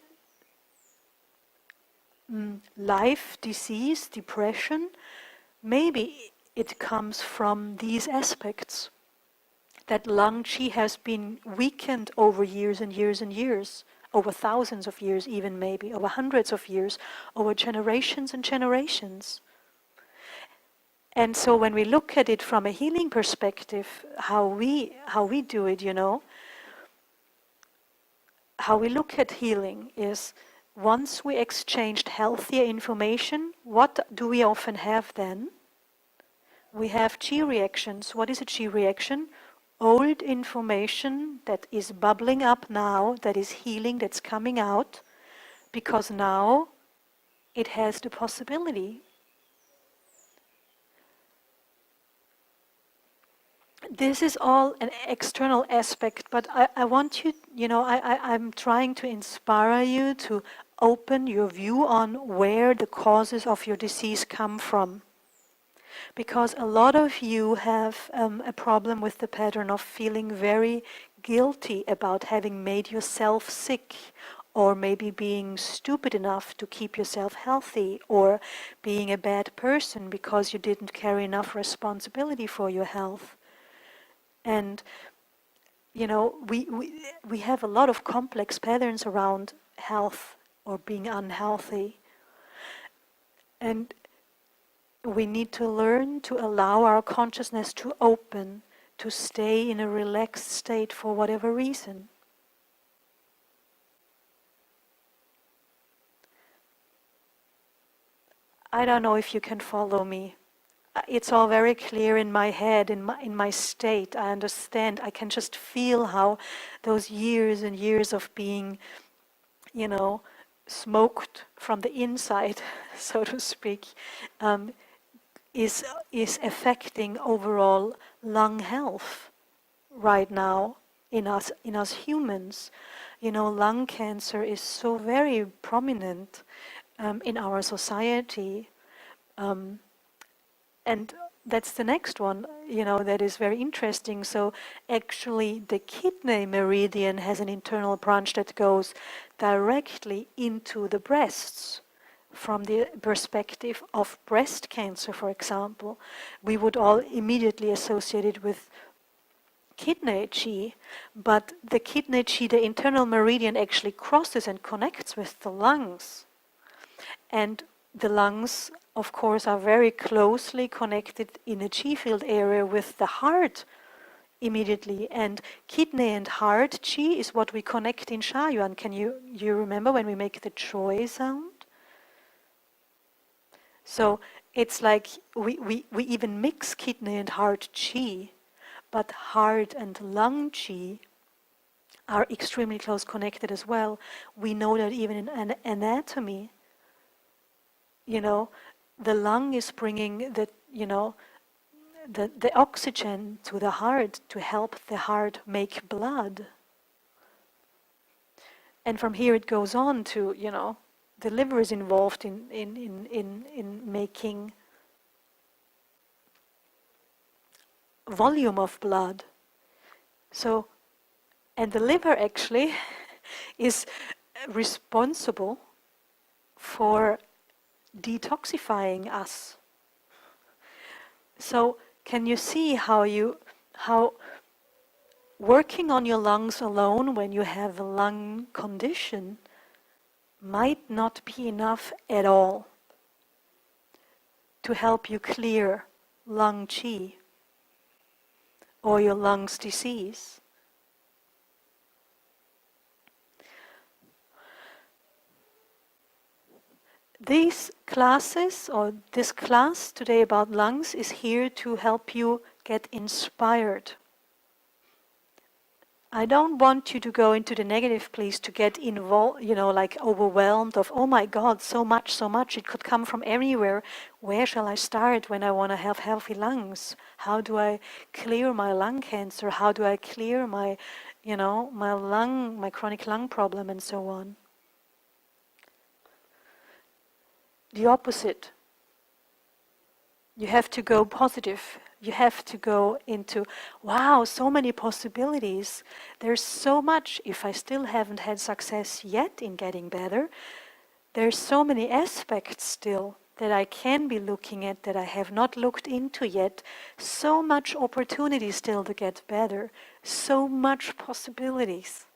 life, disease, depression? Maybe it comes from these aspects, that lung chi has been weakened over years and years and years, over thousands of years even, maybe over hundreds of years, over generations and generations. And so when we look at it from a healing perspective, how we do it, how we look at healing is, once we exchanged healthier information, what do we often have then? We have chi reactions. What is a chi reaction? Old information that is bubbling up now, that is healing, that's coming out, because now it has the possibility. This is all an external aspect, but I want you, I'm trying to inspire you to open your view on where the causes of your disease come from. Because a lot of you have a problem with the pattern of feeling very guilty about having made yourself sick, or maybe being stupid enough to keep yourself healthy, or being a bad person because you didn't carry enough responsibility for your health. And we have a lot of complex patterns around health or being unhealthy. And we need to learn to allow our consciousness to open, to stay in a relaxed state for whatever reason. I don't know if you can follow me. It's all very clear in my head, in my state. I understand. I can just feel how those years and years of being, smoked from the inside, so to speak, is affecting overall lung health right now in us humans. Lung cancer is so very prominent in our society. And that's the next one, that is very interesting. So actually the kidney meridian has an internal branch that goes directly into the breasts. From the perspective of breast cancer, for example, we would all immediately associate it with kidney chi, but the kidney chi, the internal meridian, actually crosses and connects with the lungs. And the lungs, of course, are very closely connected in a chi field area with the heart immediately. And kidney and heart chi is what we connect in Shaoyuan. Can you remember when we make the choi sound? So it's like we even mix kidney and heart chi, but heart and lung chi are extremely close connected as well. We know that even in anatomy, the lung is bringing the oxygen to the heart to help the heart make blood. And from here it goes on to, the liver is involved in making volume of blood. So, and the liver actually is responsible for detoxifying us. So can you see how working on your lungs alone when you have a lung condition might not be enough at all to help you clear lung qi or your lungs disease? These classes, or this class today about lungs, is here to help you get inspired. I don't want you to go into the negative, please, to get involved, like overwhelmed of, oh my God, so much, it could come from anywhere. Where shall I start when I want to have healthy lungs? How do I clear my lung cancer? How do I clear my chronic lung problem and so on? The opposite. You have to go positive. You have to go into, wow, so many possibilities. There's so much. If I still haven't had success yet in getting better, there's so many aspects still that I can be looking at that I have not looked into yet. So much opportunity still to get better. So much possibilities.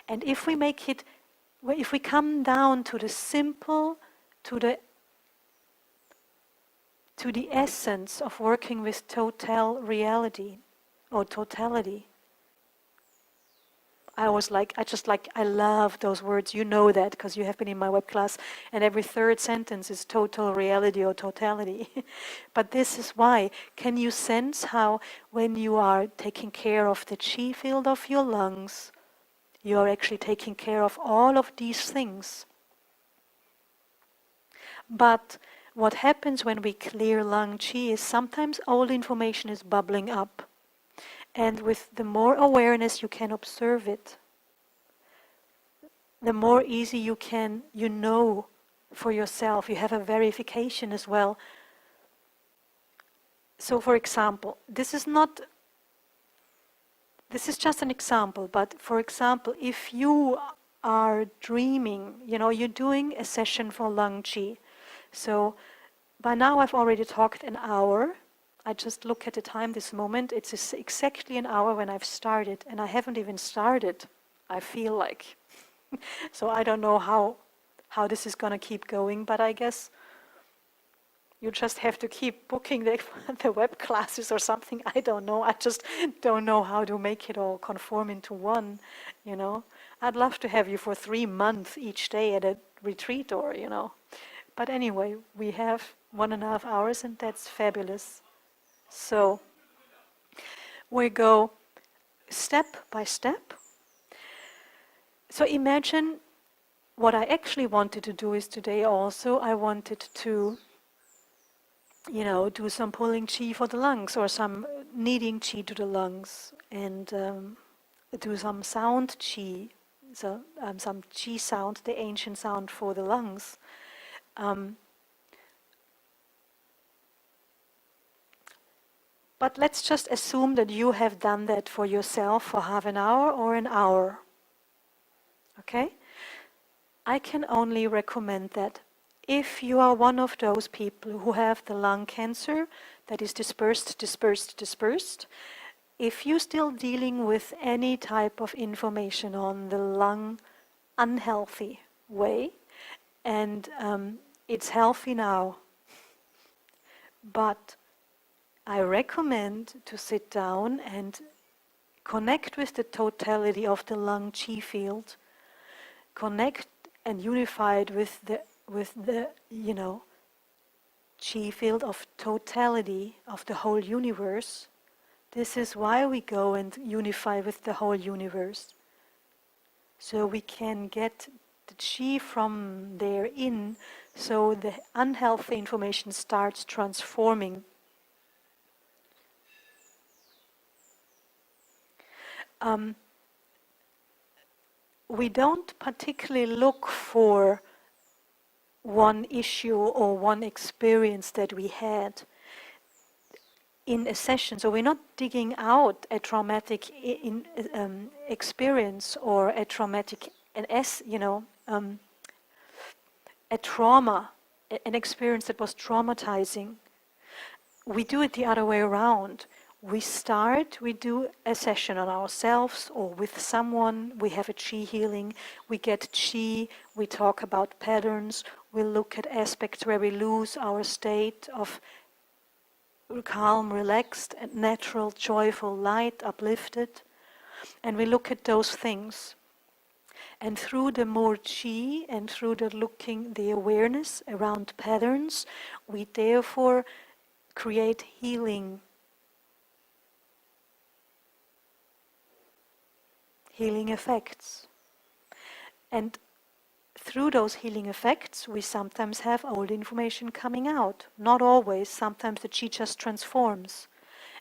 And if we make it, if we come down to the simple, to the essence of working with total reality or totality. I love those words. You know that because you have been in my web class, and every third sentence is total reality or totality. But this is why. Can you sense how when you are taking care of the chi field of your lungs, you are actually taking care of all of these things? But what happens when we clear lung qi is sometimes old information is bubbling up. And with the more awareness you can observe it, the more easy you know for yourself. You have a verification as well. So for example, this is not this is just an example, but for example, if you are dreaming, you're doing a session for lung qi. So by now I've already talked an hour. I just look at the time this moment. It's exactly an hour when I've started, and I haven't even started, I feel like. So I don't know how this is going to keep going, but I guess you just have to keep booking the web classes or something. I don't know. I just don't know how to make it all conform into one, I'd love to have you for 3 months each day at a retreat or. But anyway, we have 1.5 hours and that's fabulous. So we go step by step. So imagine what I actually wanted to do is today also, I wanted to do some pulling chi for the lungs or some kneading chi to the lungs and do some sound chi, so some chi sound, the ancient sound for the lungs. But let's just assume that you have done that for yourself for half an hour or an hour. Okay? I can only recommend that if you are one of those people who have the lung cancer that is dispersed, if you're still dealing with any type of information on the lung unhealthy way, and it's healthy now, but I recommend to sit down and connect with the totality of the lung chi field, connect and unify it with the chi field of totality of the whole universe. This is why we go and unify with the whole universe. So we can get the chi from there in, so the unhealthy information starts transforming. We don't particularly look for one issue or one experience that we had in a session. So we're not digging out a traumatic experience or a traumatic, a trauma, an experience that was traumatizing. We do it the other way around. We do a session on ourselves or with someone, we have a chi healing, we get chi, we talk about patterns, we look at aspects where we lose our state of calm, relaxed, and natural, joyful, light, uplifted, and we look at those things. And through the more chi and through the awareness around patterns, we therefore create healing effects. And through those healing effects, we sometimes have old information coming out. Not always. Sometimes the chi just transforms.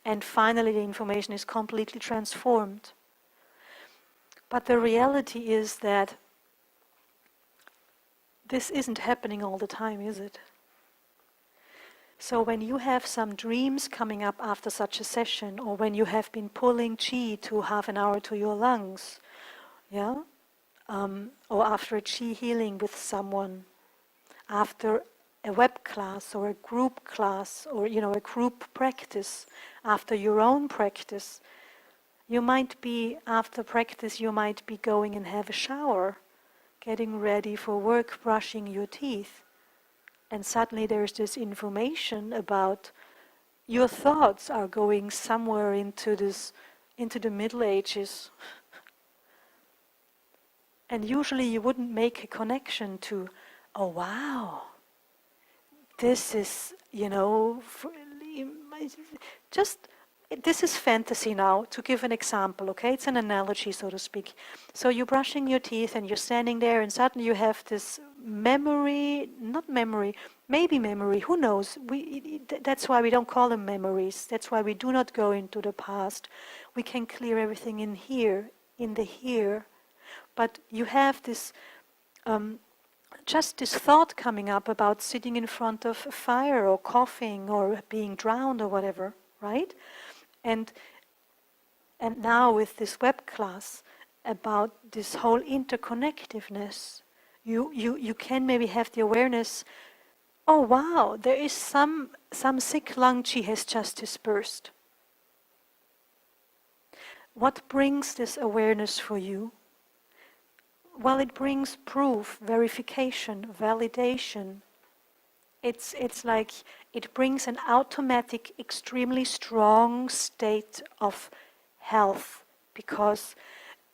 And finally the information is completely transformed. But the reality is that this isn't happening all the time, is it? So when you have some dreams coming up after such a session, or when you have been pulling chi to half an hour to your lungs, or after a chi healing with someone, after a web class or a group class, or a group practice, after your own practice, after practice you might be going and have a shower, getting ready for work, brushing your teeth. And suddenly there's this information about your thoughts are going somewhere into the Middle Ages. And usually you wouldn't make a connection to, oh wow, this is, this is fantasy now, to give an example, okay? It's an analogy, so to speak. So you're brushing your teeth and you're standing there and suddenly you have this maybe memory, who knows? That's why we don't call them memories. That's why we do not go into the past. We can clear everything in the here. But you have this, just this thought coming up about sitting in front of a fire or coughing or being drowned or whatever, right? And And now with this web class about this whole interconnectiveness, you can maybe have the awareness, oh wow, there is some sick lung chi has just dispersed. What brings this awareness for you? Well, it brings proof, verification, validation. It's like it brings an automatic, extremely strong state of health, because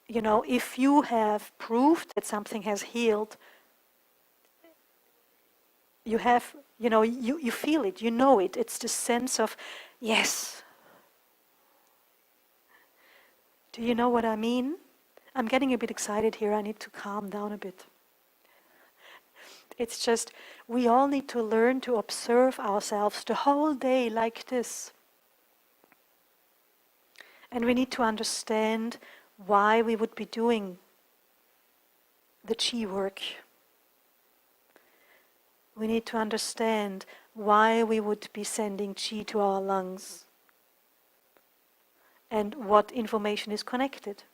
if you have proved that something has healed, you have, you feel it, you know it. It's the sense of, yes. Do you know what I mean? I'm getting a bit excited here. I need to calm down a bit. It's just, we all need to learn to observe ourselves the whole day like this. And we need to understand why we would be doing the chi work. We need to understand why we would be sending chi to our lungs and what information is connected.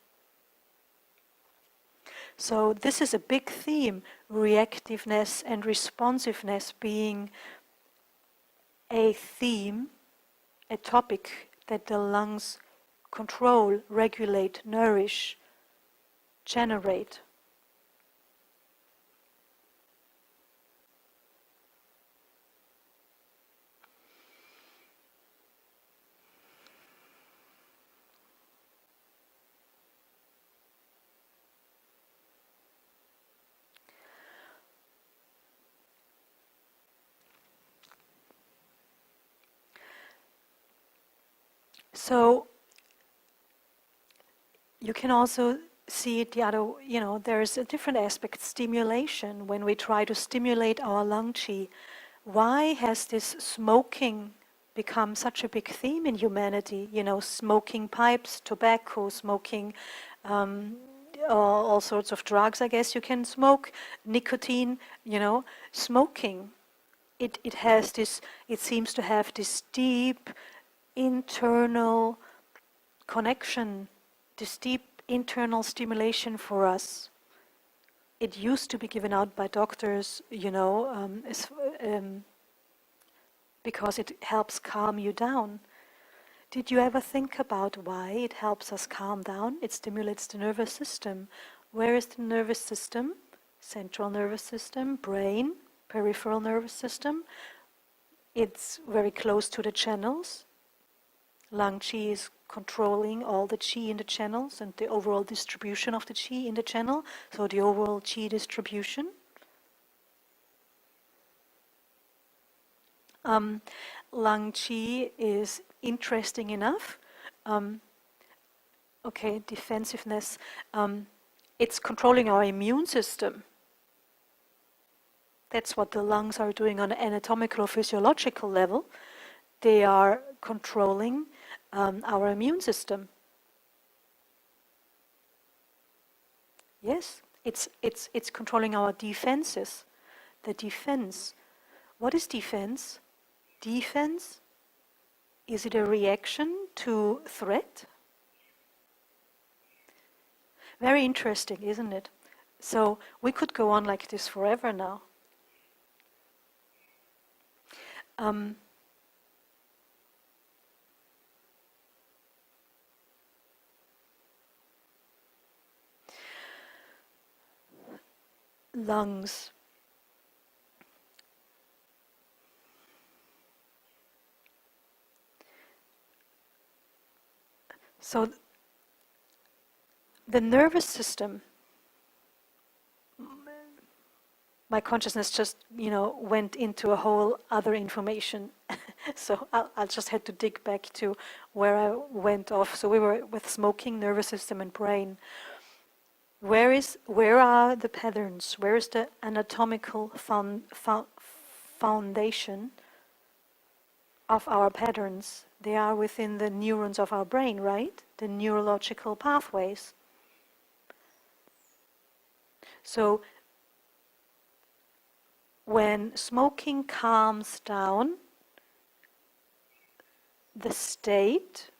So this is a big theme, reactiveness and responsiveness being a theme, a topic that the lungs control, regulate, nourish, generate. So you can also see it the other, there's a different aspect, stimulation, when we try to stimulate our lung chi. Why has this smoking become such a big theme in humanity? Smoking pipes, tobacco, smoking all sorts of drugs, I guess you can smoke, nicotine, smoking. It has this, it seems to have this deep internal connection, this deep internal stimulation for us. It used to be given out by doctors, because it helps calm you down. Did you ever think about why it helps us calm down? It stimulates the nervous system. Where is the nervous system? Central nervous system, brain, peripheral nervous system. It's very close to the channels. Lung chi is controlling all the chi in the channels and the overall distribution of the chi in the channel, so the overall chi distribution. Lung chi is interesting enough. Defensiveness. It's controlling our immune system. That's what the lungs are doing on an anatomical or physiological level. They are controlling our immune system. Yes, it's controlling our defenses. The defense. What is defense? Defense? Is it a reaction to threat? Very interesting, isn't it? So we could go on like this forever now. Lungs. So the nervous system, my consciousness just, went into a whole other information. So I'll just had to dig back to where I went off. So we were with smoking, nervous system and brain. Where are the patterns? Where is the anatomical foundation of our patterns? They are within the neurons of our brain, right? The neurological pathways. So when smoking calms down, the state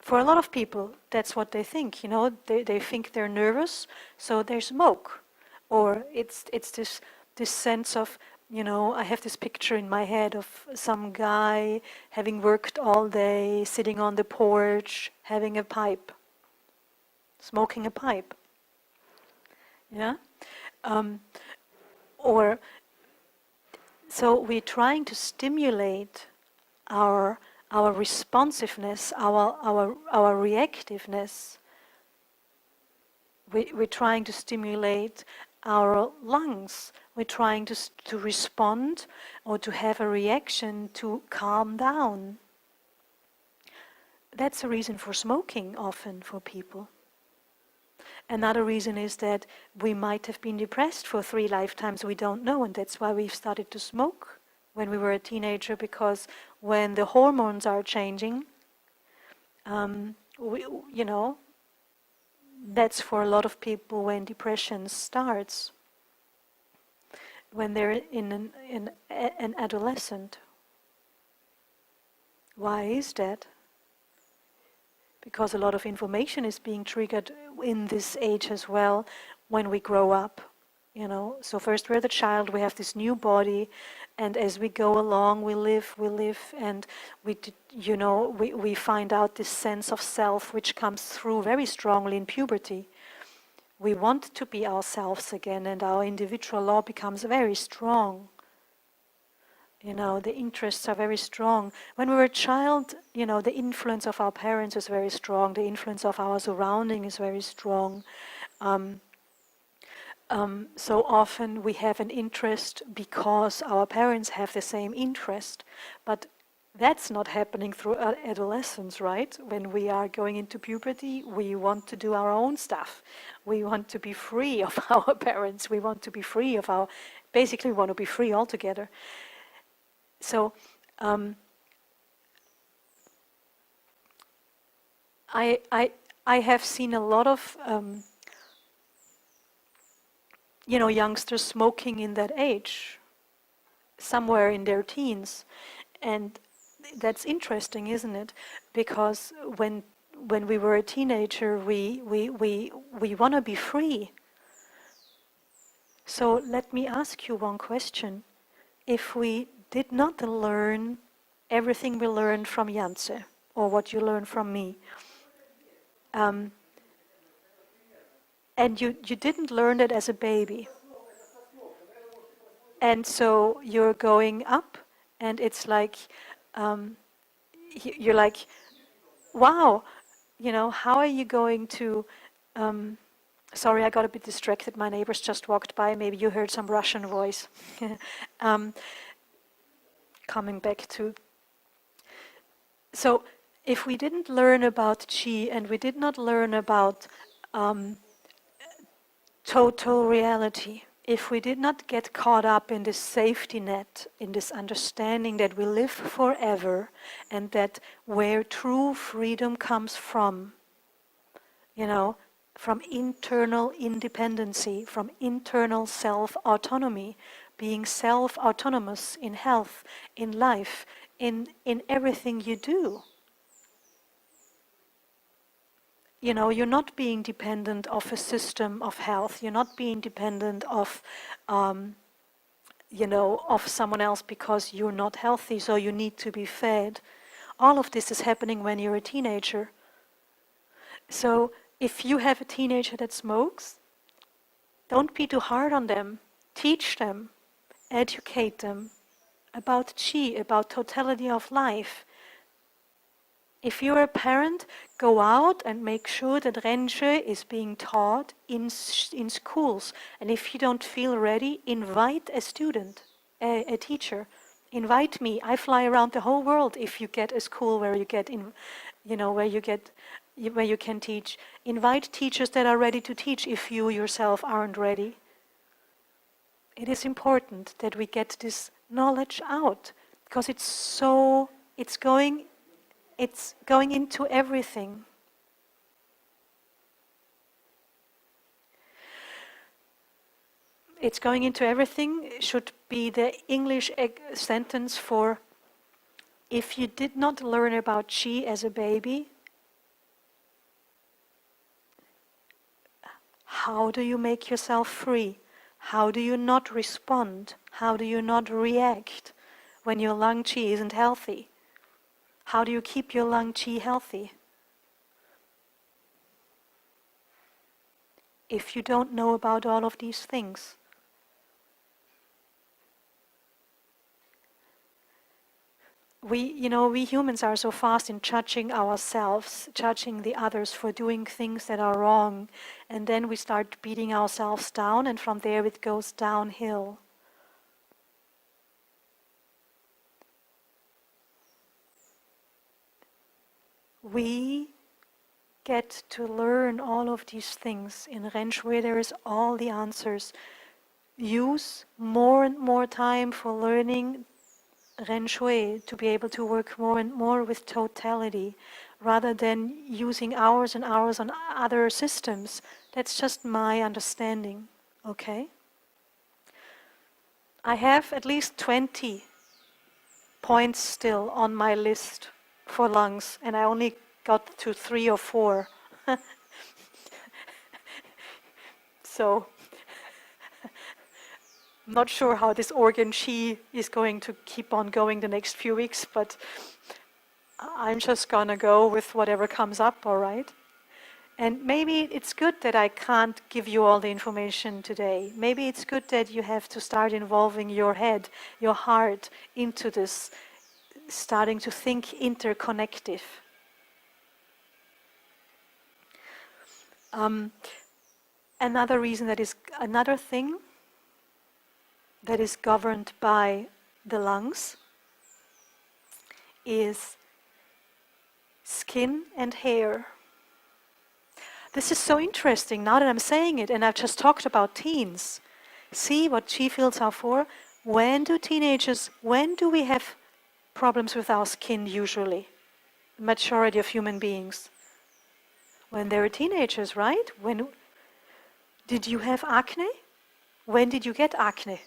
for a lot of people, that's what they think. They think they're nervous, so they smoke, or it's this sense of, I have this picture in my head of some guy having worked all day, sitting on the porch, having a pipe, smoking a pipe. Yeah, or so we're trying to stimulate our responsiveness, our reactiveness. We're trying to stimulate our lungs. We're trying to respond or to have a reaction to calm down. That's a reason for smoking often for people. Another reason is that we might have been depressed for 3 lifetimes, we don't know, and that's why we've started to smoke when we were a teenager, because when the hormones are changing, that's for a lot of people when depression starts, when they're in an adolescent. Why is that? Because a lot of information is being triggered in this age as well when we grow up. So first we're the child, we have this new body, and as we go along we live, and we find out this sense of self which comes through very strongly in puberty. We want to be ourselves again, and our individual law becomes very strong. The interests are very strong. When we were a child, the influence of our parents is very strong, the influence of our surrounding is very strong. So often we have an interest because our parents have the same interest, but that's not happening through adolescence, right? When we are going into puberty, we want to do our own stuff. We want to be free of our parents. We want to be free of basically we want to be free altogether. So I have seen a lot of youngsters smoking in that age, somewhere in their teens, and that's interesting, isn't it? Because when we were a teenager, we want to be free. So let me ask you one question. If we did not learn everything we learned from Janse, or what you learned from me, and you didn't learn it as a baby, and so you're going up, and it's like, you're like, wow, how are you going to, sorry, I got a bit distracted, my neighbors just walked by, maybe you heard some Russian voice. Coming back to, so if we didn't learn about Qi and we did not learn about total reality, if we did not get caught up in this safety net, in this understanding that we live forever and that where true freedom comes from, from internal independency, from internal self-autonomy, being self-autonomous in health, in life, in everything you do. You're not being dependent of a system of health. You're not being dependent of, of someone else because you're not healthy, so you need to be fed. All of this is happening when you're a teenager. So if you have a teenager that smokes, don't be too hard on them. Teach them, educate them about Qi, about totality of life. If you're a parent, go out and make sure that Renshe is being taught in schools. And if you don't feel ready, invite a student, a teacher. Invite me. I fly around the whole world if you get a school where you get in, where you can teach. Invite teachers that are ready to teach if you yourself aren't ready. It is important that we get this knowledge out because it's going into everything. It's going into everything should be the English sentence for if you did not learn about Qi as a baby, How do you make yourself free? How do you not respond? How do you not react when your lung qi isn't healthy? How do you keep your lung qi healthy? If you don't know about all of these things, we humans are so fast in judging ourselves, judging the others for doing things that are wrong, and then we start beating ourselves down, and from there it goes downhill. We get to learn all of these things in Ren Shui. There is all the answers. Use more and more time for learning Ren Shui to be able to work more and more with totality rather than using hours and hours on other systems. That's just my understanding, okay? I have at least 20 points still on my list for lungs, and I only got to 3 or 4. So, I'm not sure how this organ qi is going to keep on going the next few weeks, but I'm just gonna go with whatever comes up, all right? And maybe it's good that I can't give you all the information today. Maybe it's good that you have to start involving your head, your heart into this, starting to think interconnective. Another thing that is governed by the lungs is skin and hair. This is so interesting now that I'm saying it, and I've just talked about teens. See what qi fields are for? When do we have problems with our skin usually? The majority of human beings. When they were teenagers, right? When did you have acne? When did you get acne?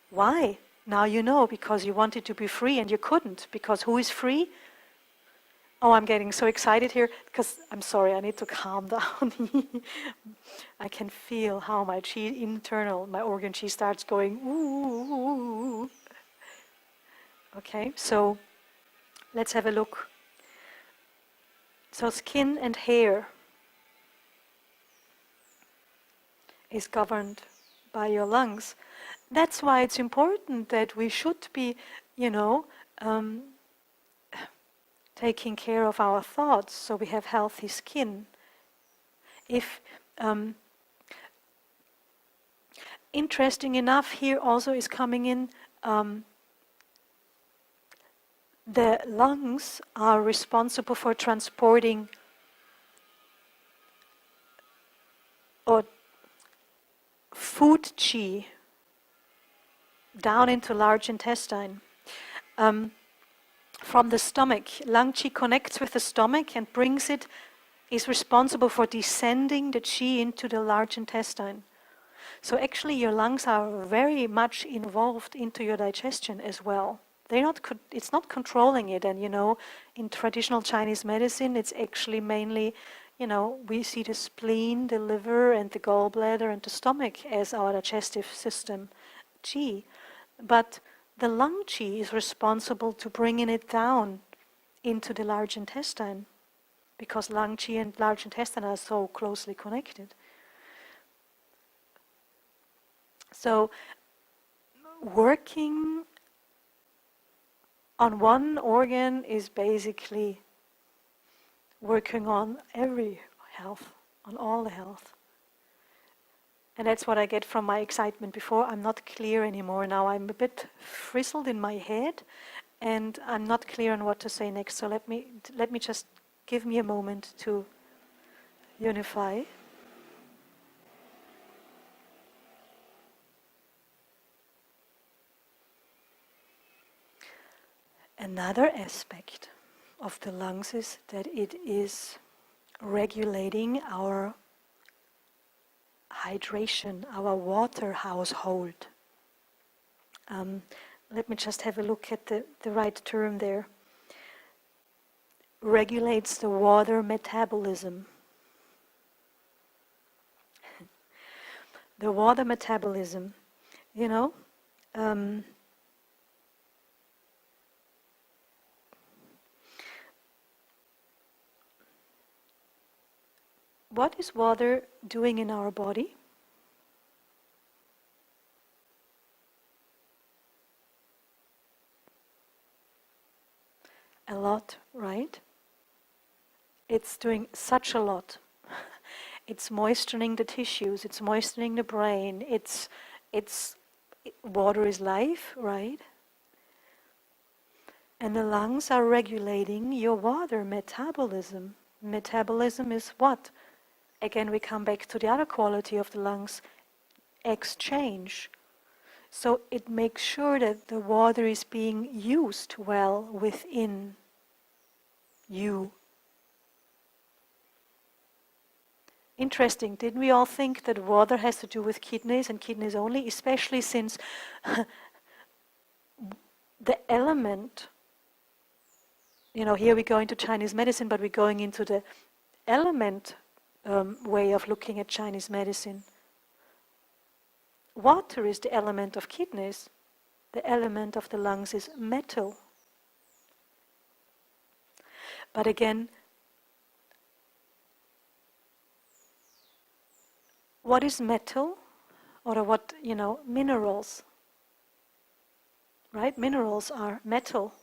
Why? Now you know, because you wanted to be free and you couldn't. Because who is free? Oh, I'm getting so excited here because I'm sorry, I need to calm down. I can feel how my qi my organ qi starts going ooh. Okay, so let's have a look. So skin and hair is governed by your lungs. That's why it's important that we should be, taking care of our thoughts so we have healthy skin. If interesting enough, here also is coming in, the lungs are responsible for transporting or food qi down into large intestine. From the stomach, lung qi connects with the stomach and is responsible for descending the qi into the large intestine. So actually your lungs are very much involved into your digestion as well. It's not controlling it, and in traditional Chinese medicine it's actually mainly, we see the spleen, the liver and the gallbladder and the stomach as our digestive system qi. But the lung qi is responsible to bringing it down into the large intestine, because lung qi and large intestine are so closely connected. So working on one organ is basically working on every health, on all the health. And that's what I get from my excitement before. I'm not clear anymore now. I'm a bit frizzled in my head, and I'm not clear on what to say next. So let me just give me a moment to unify. Another aspect of the lungs is that it is regulating our hydration, our water household. Let me just have a look at the right term there. Regulates the water metabolism. the water metabolism, you know. Um, what is water doing in our body? A lot, right? It's doing such a lot. It's moistening the tissues, it's moistening the brain, water is life, right? And the lungs are regulating your water metabolism. Metabolism is what? Again, we come back to the other quality of the lungs, exchange. So it makes sure that the water is being used well within you. Interesting, didn't we all think that water has to do with kidneys and kidneys only? Especially since the element, here we go into Chinese medicine, but we're going into the element way of looking at Chinese medicine. Water is the element of kidneys. The element of the lungs is metal. But again, what is metal? Or what, minerals? Right? Minerals are metal.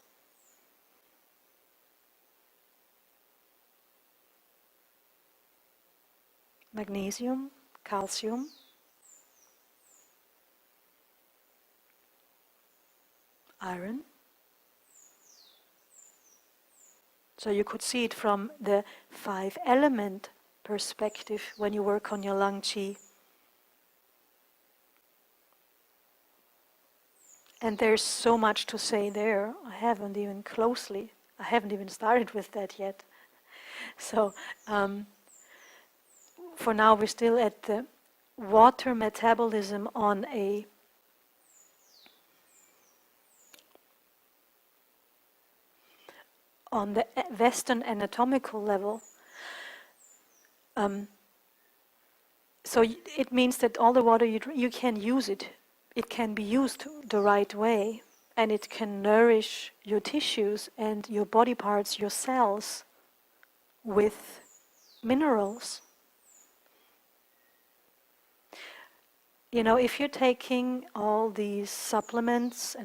Magnesium, calcium, iron. So you could see it from the 5-element perspective when you work on your lung qi. And there's so much to say there. I haven't even started with that yet. So for now we're still at the water metabolism on the Western anatomical level. So it means that all the water you can use it. It can be used the right way, and it can nourish your tissues and your body parts, your cells, with minerals. If you're taking all these supplements,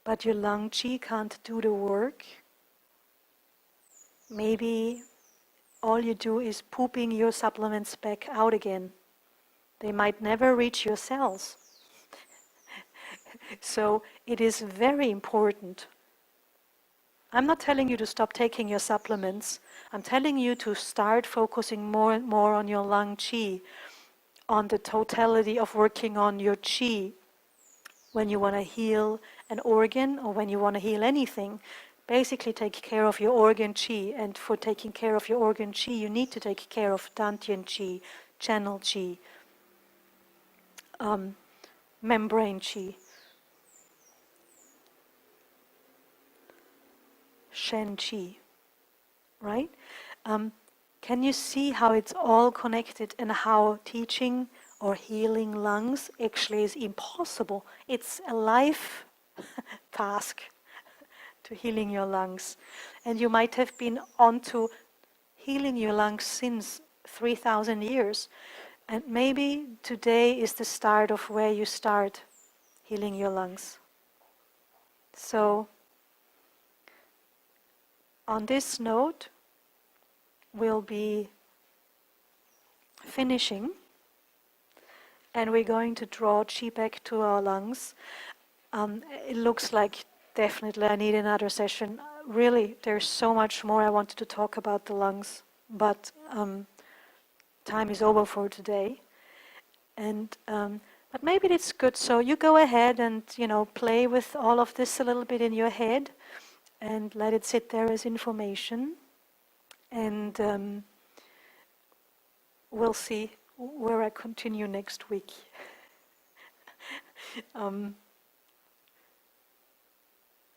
but your lung qi can't do the work, maybe all you do is pooping your supplements back out again. They might never reach your cells. So it is very important. I'm not telling you to stop taking your supplements. I'm telling you to start focusing more and more on your lung qi, on the totality of working on your qi. When you want to heal an organ or when you want to heal anything, basically take care of your organ qi. And for taking care of your organ qi, you need to take care of dantian qi, channel qi, membrane qi, shen qi, right? Can you see how it's all connected and how teaching or healing lungs actually is impossible? It's a life task to healing your lungs. And you might have been onto healing your lungs since 3,000 years. And maybe today is the start of where you start healing your lungs. So, on this note, we'll be finishing. And we're going to draw qi back to our lungs. It looks like definitely I need another session. Really, there's so much more I wanted to talk about the lungs, but time is over for today. And but maybe it's good. So you go ahead and play with all of this a little bit in your head, and let it sit there as information. And we'll see where I continue next week.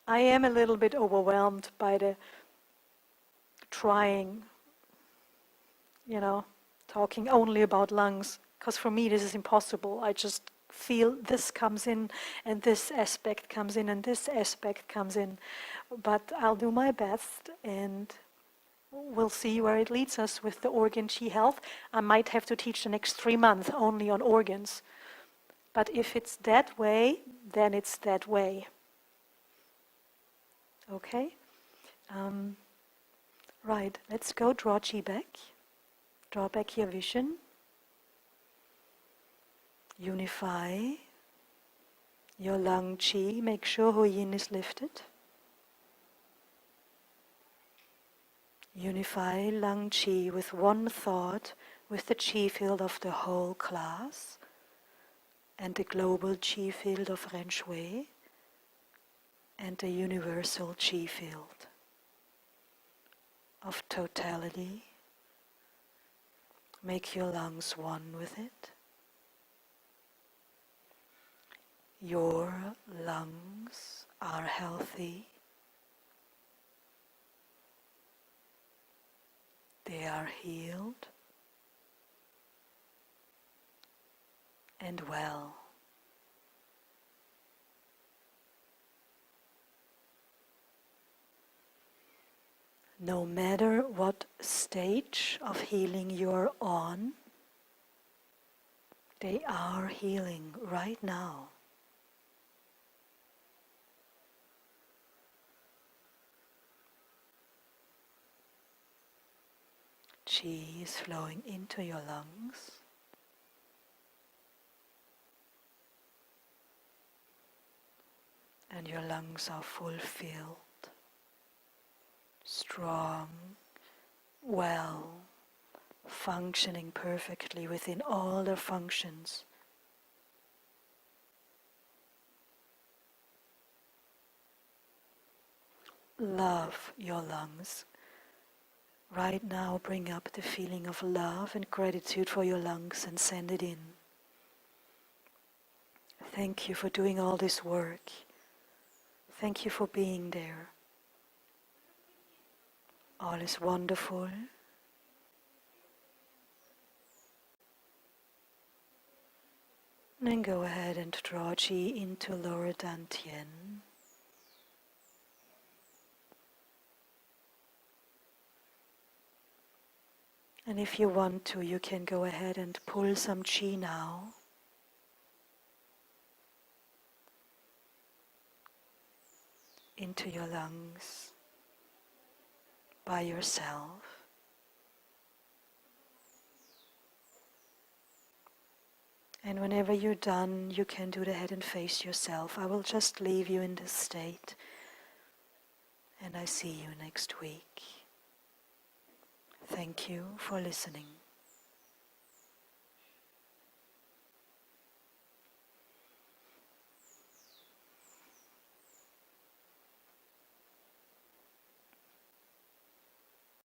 I am a little bit overwhelmed by the trying talking only about lungs, because for me this is impossible. I just feel this comes in, and this aspect comes in, and this aspect comes in. But I'll do my best, and we'll see where it leads us with the organ chi health. I might have to teach the next 3 months only on organs. But if it's that way, then it's that way. Okay? Right, let's go draw chi back. Draw back your vision. Unify your lung chi. Make sure Hu Yin is lifted. Unify lung chi with one thought, with the chi field of the whole class and the global chi field of Ren Shui and the universal chi field of totality. Make your lungs one with it. Your lungs are healthy. They are healed and well. No matter what stage of healing you're on, they are healing right now. Qi is flowing into your lungs. And your lungs are fulfilled, strong, well, functioning perfectly within all their functions. Love your lungs. Right now, bring up the feeling of love and gratitude for your lungs and send it in. Thank you for doing all this work. Thank you for being there. All is wonderful. And then go ahead and draw Qi into lower dantian. And if you want to, you can go ahead and pull some Qi now. Into your lungs by yourself. And whenever you're done, you can do the head and face yourself. I will just leave you in this state. And I see you next week. Thank you for listening.